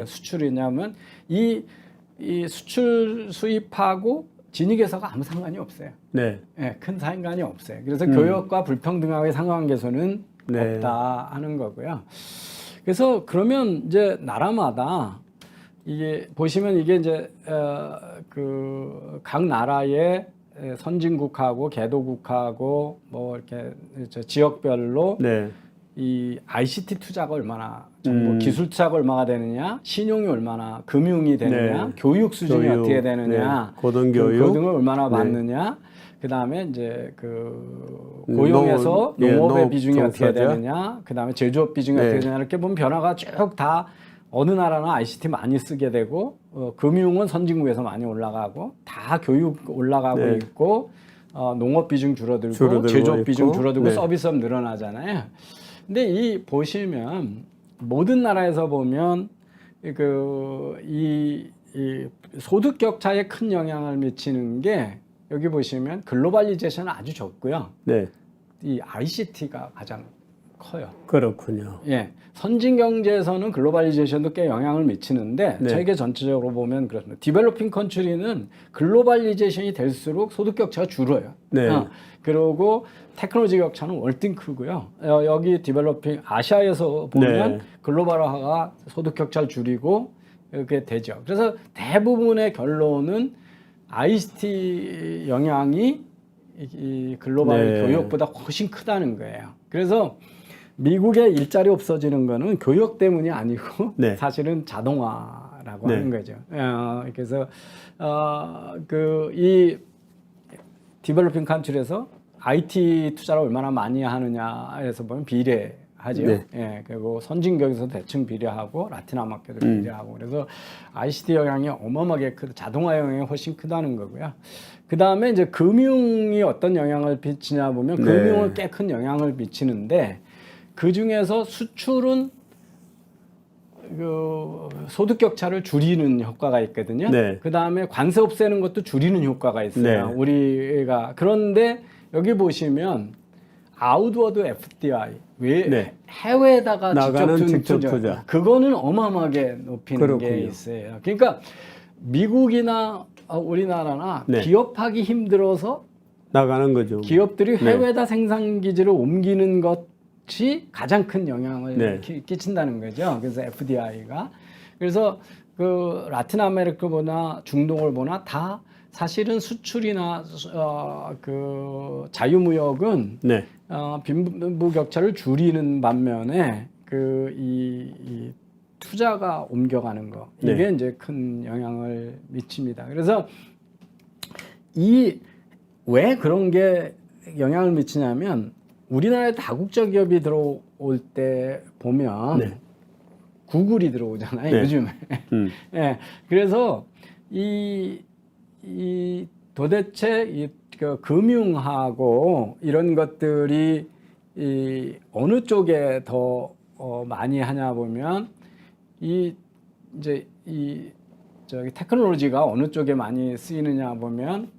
수출이냐면 이 수출 수입하고 진위계수가 아무 상관이 없어요. 큰 상관이 없어요. 그래서 교역과 불평등하고의 상관계수는 없다 하는 거고요. 그래서 그러면 이제 나라마다 이게 보시면 이게 이제 각 나라의 선진국하고 개도국하고 뭐 이렇게 지역별로 이 ICT 투자가 얼마나 정부 기술 투자가 얼마나 되느냐, 신용이 얼마나 금융이 되느냐, 교육 수준이 어떻게 되느냐, 고등을 얼마나 받느냐, 그 다음에 이제 고용에서 농업의 비중이 어떻게 되느냐, 그 다음에 제조업 비중이 어떻게 되느냐 이렇게 보면 변화가 쭉 다 어느 나라는 ICT 많이 쓰게 되고 금융은 선진국에서 많이 올라가고 다 교육 올라가고 있고 농업 비중 줄어들고 제조업 비중 줄어들고 서비스업 늘어나잖아요. 근데 이 보시면 모든 나라에서 보면 이 소득 격차에 큰 영향을 미치는 게 여기 보시면 글로벌리제이션은 아주 적고요. 이 ICT가 가장 커요. 그렇군요. 선진 경제에서는 글로벌리제이션도 꽤 영향을 미치는데 세계 전체적으로 보면 그렇습니다. 디벨로핑 컨트리는 글로벌리제이션이 될수록 소득 격차가 줄어요. 그리고 테크놀로지 격차는 월등 크고요. 여기 디벨로핑 아시아에서 보면 글로벌화가 소득 격차를 줄이고 이렇게 되죠. 그래서 대부분의 결론은 ICT 영향이 이 글로벌 네. 교역보다 훨씬 크다는 거예요. 그래서 미국의 일자리 없어지는 거는 교역 때문이 아니고 네. 사실은 자동화라고 네. 하는 거죠. 그래서 그 이 디벨로핑 컨트리에서 IT 투자를 얼마나 많이 하느냐에서 보면 비례하죠. 네. 예, 그리고 선진국에서 대충 비례하고 라틴 아메리카도 비례하고 그래서 ICT 영향이 어마어마하게 자동화 영향이 훨씬 크다는 거고요. 그 다음에 이제 금융이 어떤 영향을 미치냐 보면 네. 금융은 꽤 큰 영향을 미치는데 그 중에서 수출은 그 소득 격차를 줄이는 효과가 있거든요. 네. 그 다음에 관세 없애는 것도 줄이는 효과가 있어요. 네. 우리가 그런데 여기 보시면 아웃워드 FDI 네. 해외에다가 나가는 직접 투자 투자. 그거는 어마어마하게 높이는 그렇군요. 게 있어요. 그러니까 미국이나 우리나라나 네. 기업하기 힘들어서 나가는 거죠. 기업들이 네. 해외에다 생산 기지를 옮기는 것이 가장 큰 영향을 네. 끼친다는 거죠. 그래서 FDI가 그래서 그 라틴 아메리카보나 중동을 보나 다 사실은 수출이나 그 자유무역은 네. 빈부 격차를 줄이는 반면에 이 투자가 옮겨가는 거 이게 네. 이제 큰 영향을 미칩니다. 그래서 왜 그런 게 영향을 미치냐면 우리나라에 다국적 기업이 들어올 때 보면 네. 구글이 들어오잖아요. 네. 요즘에. 예. 그래서 도대체 그 금융하고 이런 것들이 어느 쪽에 더 많이 하냐 보면 저기 테크놀로지가 어느 쪽에 많이 쓰이느냐 보면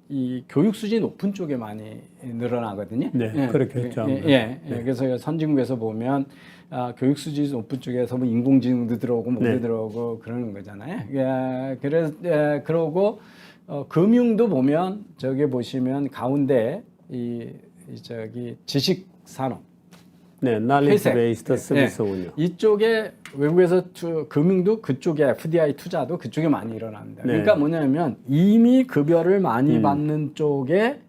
이 교육 수준이 높은 쪽에 많이 늘어나거든요. 네, 그렇겠죠. 그래서 선진국에서 보면 교육 수준이 높은 쪽에서 뭐 인공지능도 들어오고 뭐도 네. 들어오고 그러는 거잖아요. 그러고 금융도 보면 저기 보시면 가운데 저기 지식 산업 네, knowledge 회색. based 서비스군요. 이쪽에 외국에서 금융도 그쪽에 FDI 투자도 그쪽에 많이 일어납니다. 네. 그러니까 뭐냐면 이미 급여를 많이 받는 쪽에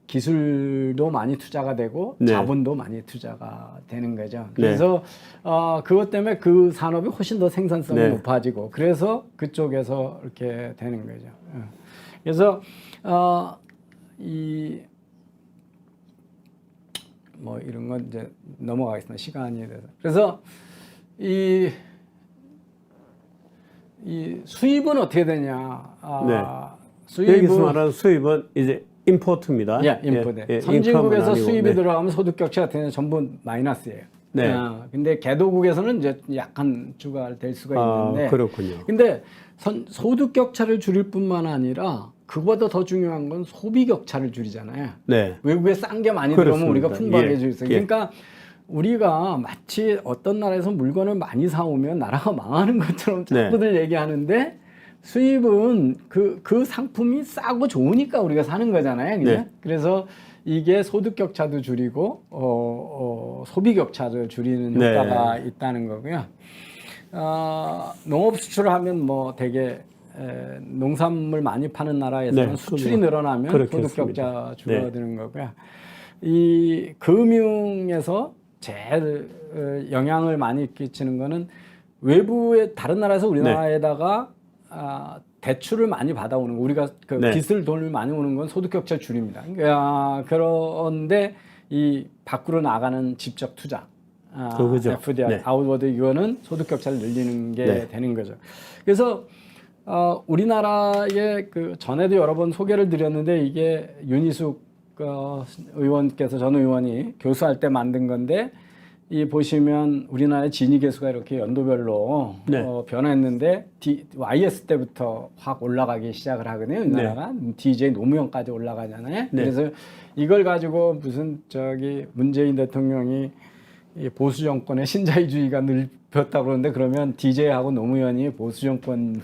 기술도 많이 투자가 되고 네. 자본도 많이 투자가 되는 거죠. 그래서 그것 때문에 그 산업이 훨씬 더 생산성이 네. 높아지고 그래서 그쪽에서 이렇게 되는 거죠. 그래서 뭐 이런 건 이제 넘어가겠습니다. 시간이 돼서. 그래서 이 수입은 어떻게 되냐? 여기서 말하는 수입은 이제 임포트입니다. 임포트. 선진국에서 아니고, 수입이 네. 들어가면 소득 격차가 되는 전부 마이너스예요. 네. 근데 개도국에서는 이제 약간 추가될 수가 있는데. 그렇군요. 근데 소득 격차를 줄일 뿐만 아니라 그보다 더 중요한 건 소비 격차를 줄이잖아요. 네. 외국에 싼 게 많이 그렇습니다. 들어오면 우리가 풍부하게 줄 수 있어요. 예. 그러니까 우리가 마치 어떤 나라에서 물건을 많이 사오면 나라가 망하는 것처럼 자꾸들 얘기하는데 수입은 그 상품이 싸고 좋으니까 우리가 사는 거잖아요. 그죠? 네. 그래서 이게 소득 격차도 줄이고 소비 격차도 줄이는 네. 효과가 있다는 거고요. 농업 수출을 하면 뭐 되게 농산물 많이 파는 나라에서는 네, 수출이 늘어나면 소득 그렇겠습니다. 격차 줄어드는 거고요. 이 금융에서 제일 영향을 많이 끼치는 거는 외부의 다른 나라에서 우리나라에다가 대출을 많이 받아오는 거. 우리가 그 네. 빚을 돈을 많이 오는 건 소득 격차 줄입니다. 그런데 이 밖으로 나가는 직접 투자, 그거죠. FDI, 네. 아웃워드 이거는 소득 격차를 늘리는 게 네. 되는 거죠. 그래서 우리나라의 그 전에도 여러 번 소개를 드렸는데 이게 윤희숙 의원께서 전 의원이 교수할 때 만든 건데 이 보시면 우리나라의 진위 계수가 이렇게 연도별로 네. 변화했는데 YS 때부터 확 올라가기 시작을 하거든요. 우리나라가 DJ 노무현까지 올라가잖아요. 네. 그래서 이걸 가지고 무슨 문재인 대통령이 이 보수 정권의 신자유주의가 늘었다고 그러는데 그러면 DJ하고 노무현이 보수 정권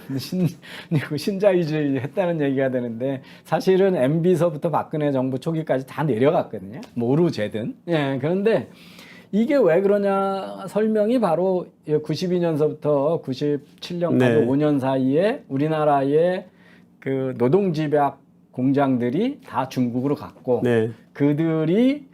신자유주의 했다는 얘기가 되는데 사실은 MB서부터 박근혜 정부 초기까지 다 내려갔거든요. 뭐로 재든. 그런데 이게 왜 그러냐 설명이 바로 92년서부터 97년까지 네. 5년 사이에 우리나라의 그 노동집약 공장들이 다 중국으로 갔고 네. 그들이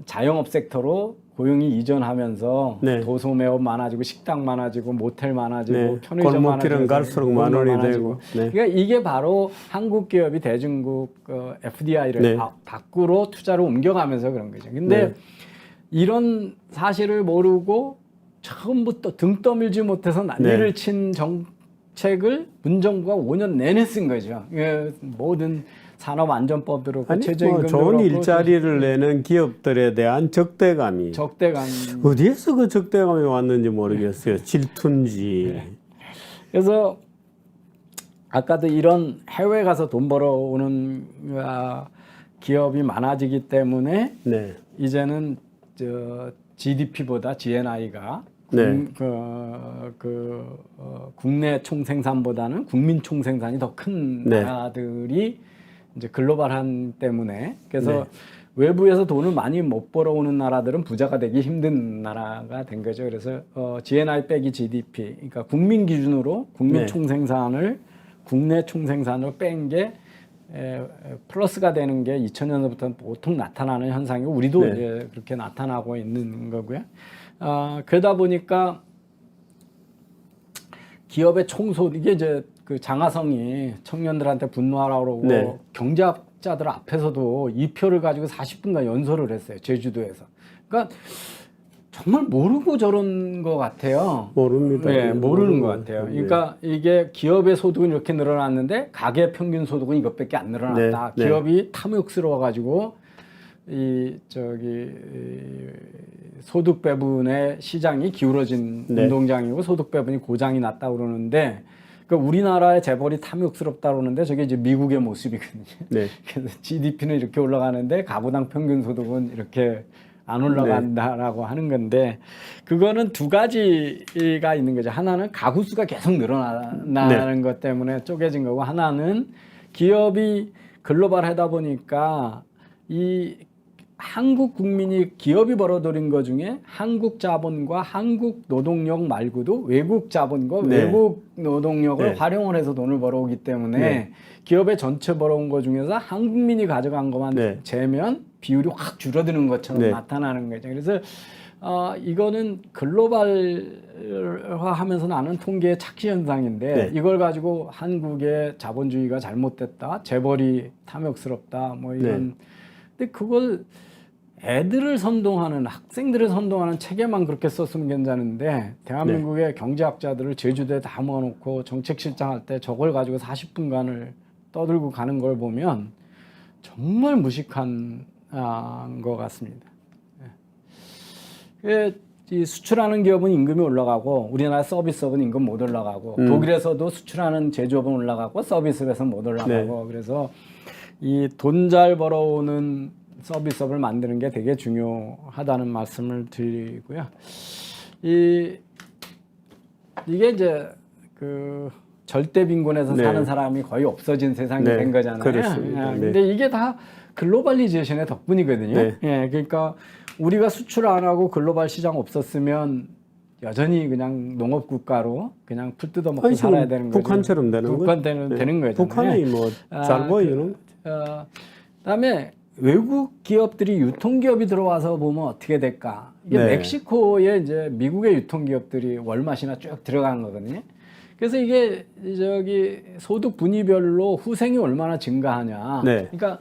자영업 섹터로 고용이 이전하면서 네. 도소매업 많아지고 식당 많아지고 모텔 많아지고 네. 편의점 골목길은 많아지고 갈수록 만원이 되고. 네. 그러니까 이게 바로 한국 기업이 대중국 FDI를 네. 밖으로 투자로 옮겨가면서 그런 거죠. 근데 네. 이런 사실을 모르고 처음부터 등 떠밀지 못해서 난리를 네. 친 정책을 문정부가 5년 내내 쓴 거죠. 예, 모든 산업안전법도 그렇고 아니, 최저임금도 좋은 그렇고 일자리를 내는 기업들에 대한 적대감이 적대감. 어디에서 그 적대감이 왔는지 모르겠어요. 질투인지. 네. 그래서 아까도 이런 해외 가서 돈 벌어오는 기업이 많아지기 때문에 네. 이제는 저 GDP보다 GNI가 네. 국내 총생산보다는 국민 총생산이 더 큰 네. 나라들이 이제 글로벌한 때문에 그래서 네. 외부에서 돈을 많이 못 벌어오는 나라들은 부자가 되기 힘든 나라가 된 거죠. 그래서 GNI 빼기 GDP, 그러니까 국민 기준으로 국민 네. 총생산을 국내 총생산으로 뺀 게 플러스가 되는 게 2000년부터 보통 나타나는 현상이고 우리도 네. 이제 그렇게 나타나고 있는 거고요. 그러다 보니까 기업의 총소 이게 이제 그 장하성이 청년들한테 분노하라고 그러고 네. 경제학자들 앞에서도 이 표를 가지고 40분간 연설을 했어요. 제주도에서. 그러니까 정말 모르고 저런 것 같아요. 모릅니다. 네, 모르는 것 것 같아요. 같아요. 그러니까 이게 기업의 소득은 이렇게 늘어났는데 가계 평균 소득은 이것밖에 안 늘어났다. 네, 네. 기업이 탐욕스러워 가지고 소득 배분의 시장이 기울어진 네. 운동장이고 소득 배분이 고장이 났다 그러는데 그러니까 우리나라의 재벌이 탐욕스럽다 그러는데 저게 이제 미국의 모습이거든요. 네. 그래서 GDP는 이렇게 올라가는데 가구당 평균 소득은 이렇게 안 올라간다라고 하는 건데 그거는 두 가지가 있는 거죠. 하나는 가구 수가 계속 늘어나는 것 때문에 쪼개진 거고 하나는 기업이 글로벌하다 보니까 이 한국 국민이 기업이 벌어들인 것 중에 한국 자본과 한국 노동력 말고도 외국 자본과 네. 외국 노동력을 네. 활용을 해서 돈을 벌어오기 때문에 네. 기업의 전체 벌어온 것 중에서 한국민이 가져간 것만 네. 재면 비율이 확 줄어드는 것처럼 네. 나타나는 거죠. 그래서 이거는 글로벌화하면서 나는 통계의 착시 현상인데 네. 이걸 가지고 한국의 자본주의가 잘못됐다, 재벌이 탐욕스럽다, 뭐 이런. 근데 그걸 애들을 선동하는 학생들을 선동하는 책에만 그렇게 썼으면 괜찮은데 대한민국의 경제학자들을 제주도에 다 모아놓고 정책실장 할 때 저걸 가지고 40분간을 떠들고 가는 걸 보면 정말 무식한 것 같습니다. 이 수출하는 기업은 임금이 올라가고 우리나라 서비스업은 임금 못 올라가고 독일에서도 수출하는 제조업은 올라가고 서비스업에서는 못 올라가고 그래서 이 돈 잘 벌어오는 서비스업을 만드는 게 되게 중요하다는 말씀을 드리고요. 이게 이제 그 절대 빈곤에서 사는 사람이 거의 없어진 세상이 된 거잖아요. 그렇습니다. 근데 이게 다 글로벌리제이션의 덕분이거든요. 예, 그러니까 우리가 수출 안 하고 글로벌 시장 없었으면 여전히 그냥 농업 국가로 그냥 풀 뜯어 먹고 살아야 되는 거죠. 북한처럼 되는 거죠. 되는 거죠. 북한이 뭐 잘 보이는. 그다음에 외국 기업들이 유통기업이 들어와서 보면 어떻게 될까? 이게 멕시코에 이제 미국의 유통기업들이 월마트나 쭉 들어간 거거든요. 그래서 이게 저기 소득 분위별로 후생이 얼마나 증가하냐. 그러니까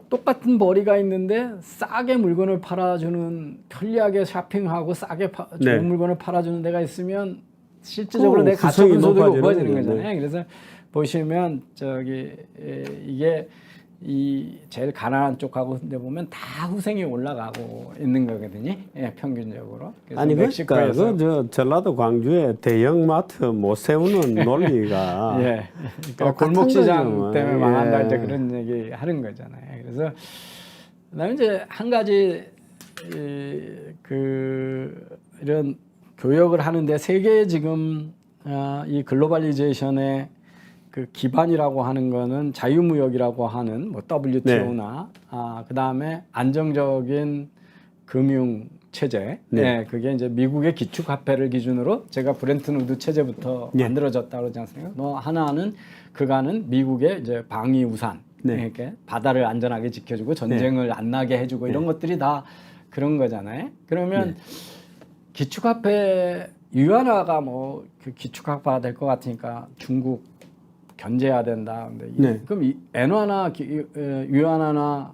똑같은 벌이가 있는데 싸게 물건을 팔아주는 편리하게 쇼핑하고 싸게 좋은 물건을 팔아주는 데가 있으면 실질적으로 내 가처분 소득이 높아지는 거잖아요. 그래서 보시면 저기 이게 이 제일 가난한 쪽하고 근데 보면 다 후생이 올라가고 있는 거거든요. 예, 평균적으로. 그래서 아니 멕시코에서 저 전라도 광주에 대형 마트 못 세우는 논리가 그러니까 골목 시장 때문에 망한다 이제 그런 얘기 하는 거잖아요. 그래서 그다음에 이제 한 가지 이런 교역을 하는데 세계 지금 이 글로벌리제이션의 그 기반이라고 하는 거는 자유무역이라고 하는 뭐 WTO나 그다음에 안정적인 금융 체제. 네. 네. 그게 이제 미국의 기축화폐를 기준으로 제가 브렌튼 우드 체제부터 네. 만들어졌다 그러지 않습니까? 뭐 하나는 그가는 미국의 이제 방위 우산. 네. 이렇게 바다를 안전하게 지켜주고 전쟁을 안 나게 해주고 이런 것들이 다 그런 거잖아요. 그러면 기축화폐 유엔화가 뭐 그 기축화폐가 될 것 같으니까 중국 견제해야 된다. 근데 그럼 이 엔화나 유엔화나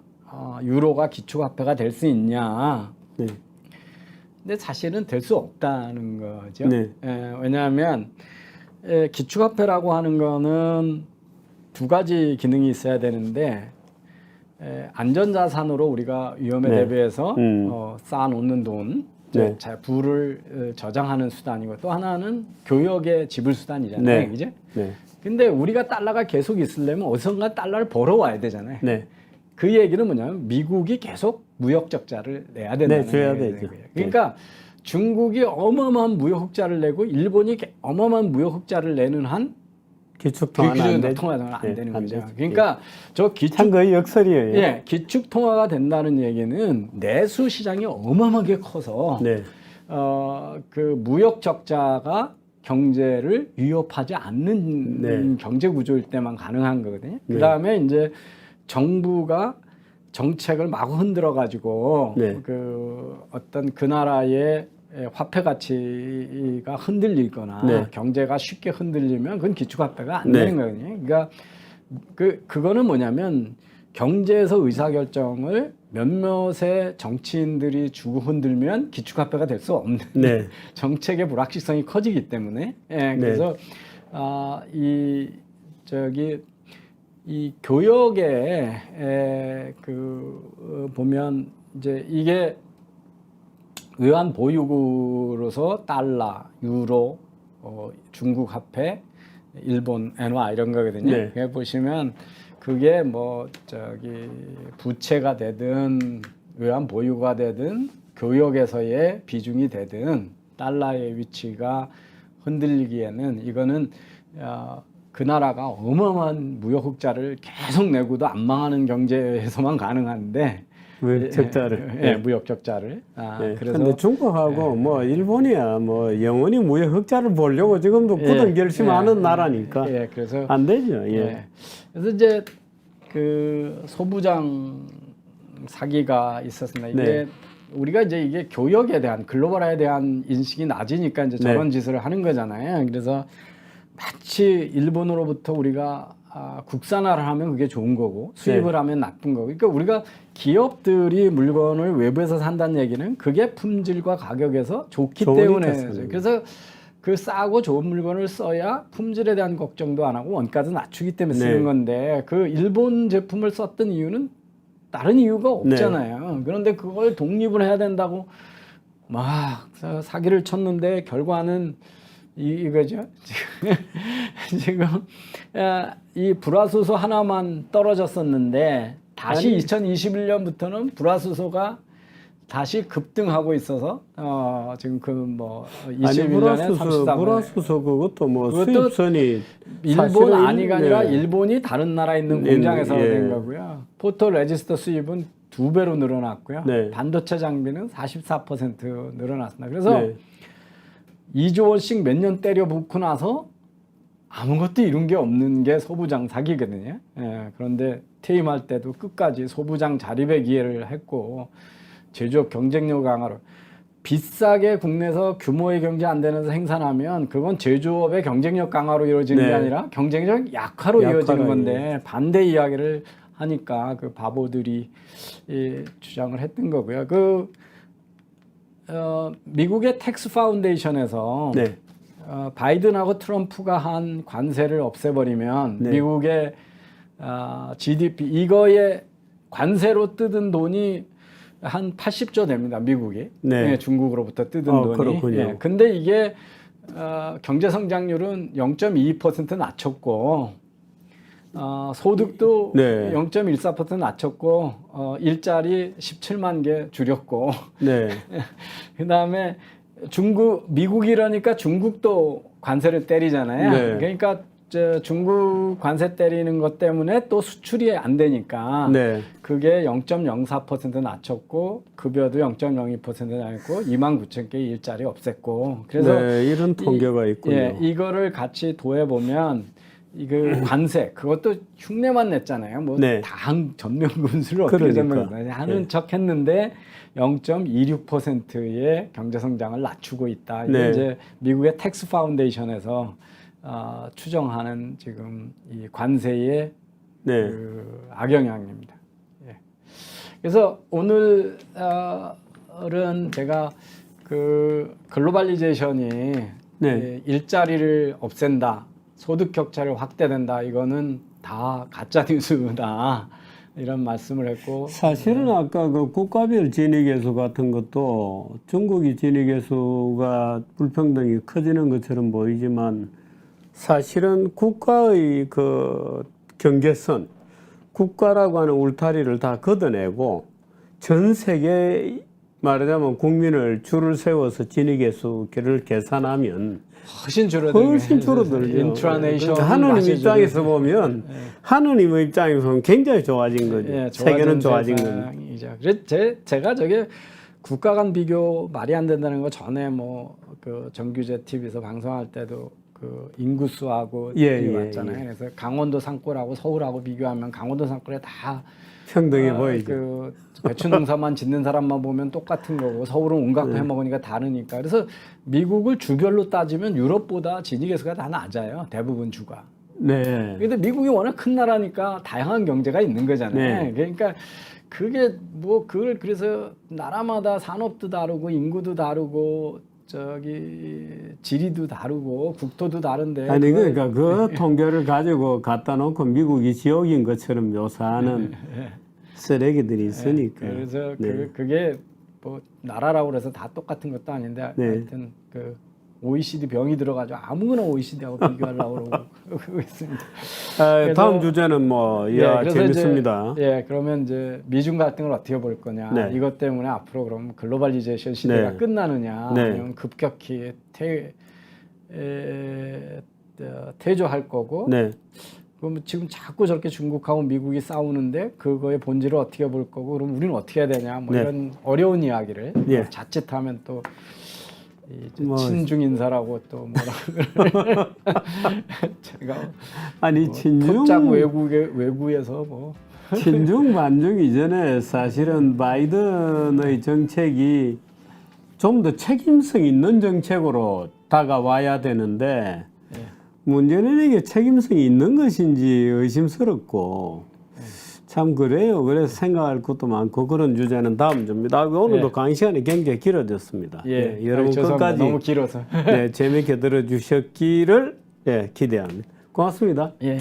유로가 기축화폐가 될 수 있냐? 네. 근데 사실은 될 수 없다는 거죠. 네. 왜냐하면 기축화폐라고 하는 거는 두 가지 기능이 있어야 되는데 안전자산으로 우리가 위험에 네. 대비해서 쌓아놓는 돈, 네. 부를 저장하는 수단이고 또 하나는 교역의 지불 수단이잖아요. 네. 그죠? 네. 근데 우리가 달러가 계속 있으려면 어디선가 달러를 벌어와야 되잖아요. 네. 그 얘기는 뭐냐면 미국이 계속 무역 적자를 내야 된다는 네, 줘야 거예요. 되죠. 그러니까 중국이 어마어마한 무역 흑자를 내고 일본이 어마어마한 무역 흑자를 내는 한 기축 통화는 안 되죠. 통화는 안 되는 안 거죠. 되죠. 그러니까 저 참 거의 역설이에요. 예, 기축 통화가 된다는 얘기는 내수 시장이 어마어마하게 커서 네. 그 무역 적자가 경제를 위협하지 않는 네. 경제 구조일 때만 가능한 거거든요. 네. 그다음에 이제 정부가 정책을 마구 흔들어 가지고 네. 그 어떤 그 나라의 화폐 가치가 흔들리거나 네. 경제가 쉽게 흔들리면 그건 기축화폐가 안 네. 되는 거거든요. 그러니까 그거는 뭐냐면 경제에서 의사결정을 몇몇의 정치인들이 주고 흔들면 기축화폐가 될 수 없는 네. 정책의 불확실성이 커지기 때문에 그래서 이 교역에 보면 이제 이게 외환 보유국으로서 달러, 유로, 중국 화폐, 일본 엔화 이런 거거든요. 네. 그게 보시면 그게 뭐 부채가 되든 외환 보유가 되든 교역에서의 비중이 되든 달러의 위치가 흔들리기에는 이거는 그 나라가 어마어마한 무역 흑자를 계속 내고도 안 망하는 경제에서만 가능한데 무역 적자를. 무역 적자를. 네. 그래서 근데 중국하고 뭐 일본이야 뭐 영원히 무역 흑자를 보려고 지금도 굳은 결심하는 나라니까 그래서 안 되죠. 예. 그래서 이제 그 소부장 사기가 있었습니다. 이게 네. 우리가 이제 이게 교역에 대한 글로벌화에 대한 인식이 낮으니까 이제 저런 짓을 하는 거잖아요. 그래서 마치 일본으로부터 우리가 국산화를 하면 그게 좋은 거고 수입을 하면 나쁜 거고. 그러니까 우리가 기업들이 물건을 외부에서 산다는 얘기는 그게 품질과 가격에서 좋기 때문에. 그래서 그 싸고 좋은 물건을 써야 품질에 대한 걱정도 안 하고 원가도 낮추기 때문에 쓰는 건데 그 일본 제품을 썼던 이유는 다른 이유가 없잖아요. 그런데 그걸 독립을 해야 된다고 막 사기를 쳤는데 결과는 이거죠. 지금 이 불화수소 하나만 떨어졌었는데 다시 2021년부터는 불화수소가 다시 급등하고 있어서 지금 그 뭐 21년에 33년 불화수소 그것도 뭐 수입선이 일본 아니가 아니라 일본이 다른 나라에 있는 공장에서 된 거고요. 포토 레지스터 수입은 2배로 늘어났고요. 반도체 장비는 44% 늘어났습니다. 그래서 2조 원씩 몇 년 때려 붓고 나서 아무것도 이룬 게 없는 게 소부장 사기거든요. 그런데 퇴임할 때도 끝까지 소부장 자립의 기회를 했고 제조업 경쟁력 강화로 비싸게 국내에서 규모의 경제 안 되는 데서 생산하면 그건 제조업의 경쟁력 강화로 이루어지는 게 아니라 경쟁력 약화로 이루어지는 건데 반대 이야기를 하니까 그 바보들이 주장을 했던 거고요. 미국의 텍스 파운데이션에서 바이든하고 트럼프가 한 관세를 없애버리면 미국의 GDP 이거에 관세로 뜯은 돈이 한 80조 됩니다. 미국이 중국으로부터 뜯은 돈이. 그렇군요. 근데 이게 경제 성장률은 0.22% 낮췄고 소득도 0.14% 낮췄고 일자리 17만 개 줄였고 그다음에 미국이라니까 중국도 관세를 때리잖아요. 그러니까 중국 관세 때리는 것 때문에 또 수출이 안 되니까 네. 그게 0.04% 낮췄고 급여도 0.02% 낮췄고 29,000개 일자리 없앴고 그래서 네, 이런 통계가 있군요. 예, 이거를 같이 도해 보면 이거 관세 그것도 흉내만 냈잖아요. 뭐 네. 당 전면 군수를 어떻게 전면 하는 척했는데 0.26%의 경제 성장을 낮추고 있다. 이게 네. 이제 미국의 텍스 파운데이션에서 추정하는 지금 이 관세의 네. 그 악영향입니다. 예. 그래서 오늘은 제가 그 글로벌리제이션이 네. 예, 일자리를 없앤다, 소득 격차를 확대된다. 이거는 다 가짜 뉴스다. 이런 말씀을 했고 사실은 아까 그 국가별 진위계수 같은 것도 중국이 진위계수가 불평등이 커지는 것처럼 보이지만 사실은 국가의 그 경계선, 국가라고 하는 울타리를 다 걷어내고 전 세계 말하자면 국민을 줄을 세워서 진위계수를 계산하면 훨씬 줄어들죠. 인트라네이션 하느님 입장에서 보면 하느님 입장에서 보면 굉장히 좋아진 거죠. 예, 세계는 좋아진 거죠. 그래서 제가 저게 국가 간 비교 말이 안 된다는 거 전에 뭐 그 정규제 TV에서 방송할 때도 그 인구수하고 비교했잖아요. 그래서 강원도 산골하고 서울하고 비교하면 강원도 산골에 다 평등해 보이죠. 그 배추 농사만 짓는 사람만 보면 똑같은 거고 서울은 온갖 거 해먹으니까 다르니까. 그래서 미국을 주별로 따지면 유럽보다 진위계수가 다 낮아요. 대부분 주가. 네. 근데 미국이 워낙 큰 나라니까 다양한 경제가 있는 거잖아요. 네. 그러니까 그게 뭐 그걸 그래서 나라마다 산업도 다르고 인구도 다르고 저기 지리도 다르고 국토도 다른데 아니 그러니까 그 통계를 가지고 갖다 놓고 미국이 지옥인 것처럼 묘사하는 쓰레기들이 있으니까. 그래서 네. 그게 뭐 나라라고 그래서 다 똑같은 것도 아닌데 네. 하여튼 그 OECD 병이 들어가지고 아무거나 OECD하고 비교하려고 그러고 있습니다. 다음 주제는 뭐 그래서 재밌습니다. 이제, 그러면 이제 미중 갈등을 어떻게 볼 거냐. 네. 이것 때문에 앞으로 그럼 글로벌리제이션 시대가 네. 끝나느냐, 네. 아니면 급격히 퇴조할 거고. 네. 그럼 지금 자꾸 저렇게 중국하고 미국이 싸우는데 그거의 본질을 어떻게 볼 거고, 그럼 우리는 어떻게 해야 되냐, 뭐 네. 이런 어려운 이야기를 예. 자칫하면 또 뭐. 친중 인사라고 또 뭐라 제가 아니 풋짝 외구에서 뭐 친중 반중 이전에 사실은 바이든의 정책이 좀 더 책임성 있는 정책으로 다가와야 되는데 문제는 이게 책임성이 있는 것인지 의심스럽고 참 그래요. 그래서 생각할 것도 많고 그런 주제는 다음 주입니다. 오늘도 강의 시간이 굉장히 길어졌습니다. 여러분 끝까지 너무 길어서 재미있게 들어주셨기를 기대합니다. 고맙습니다. 예.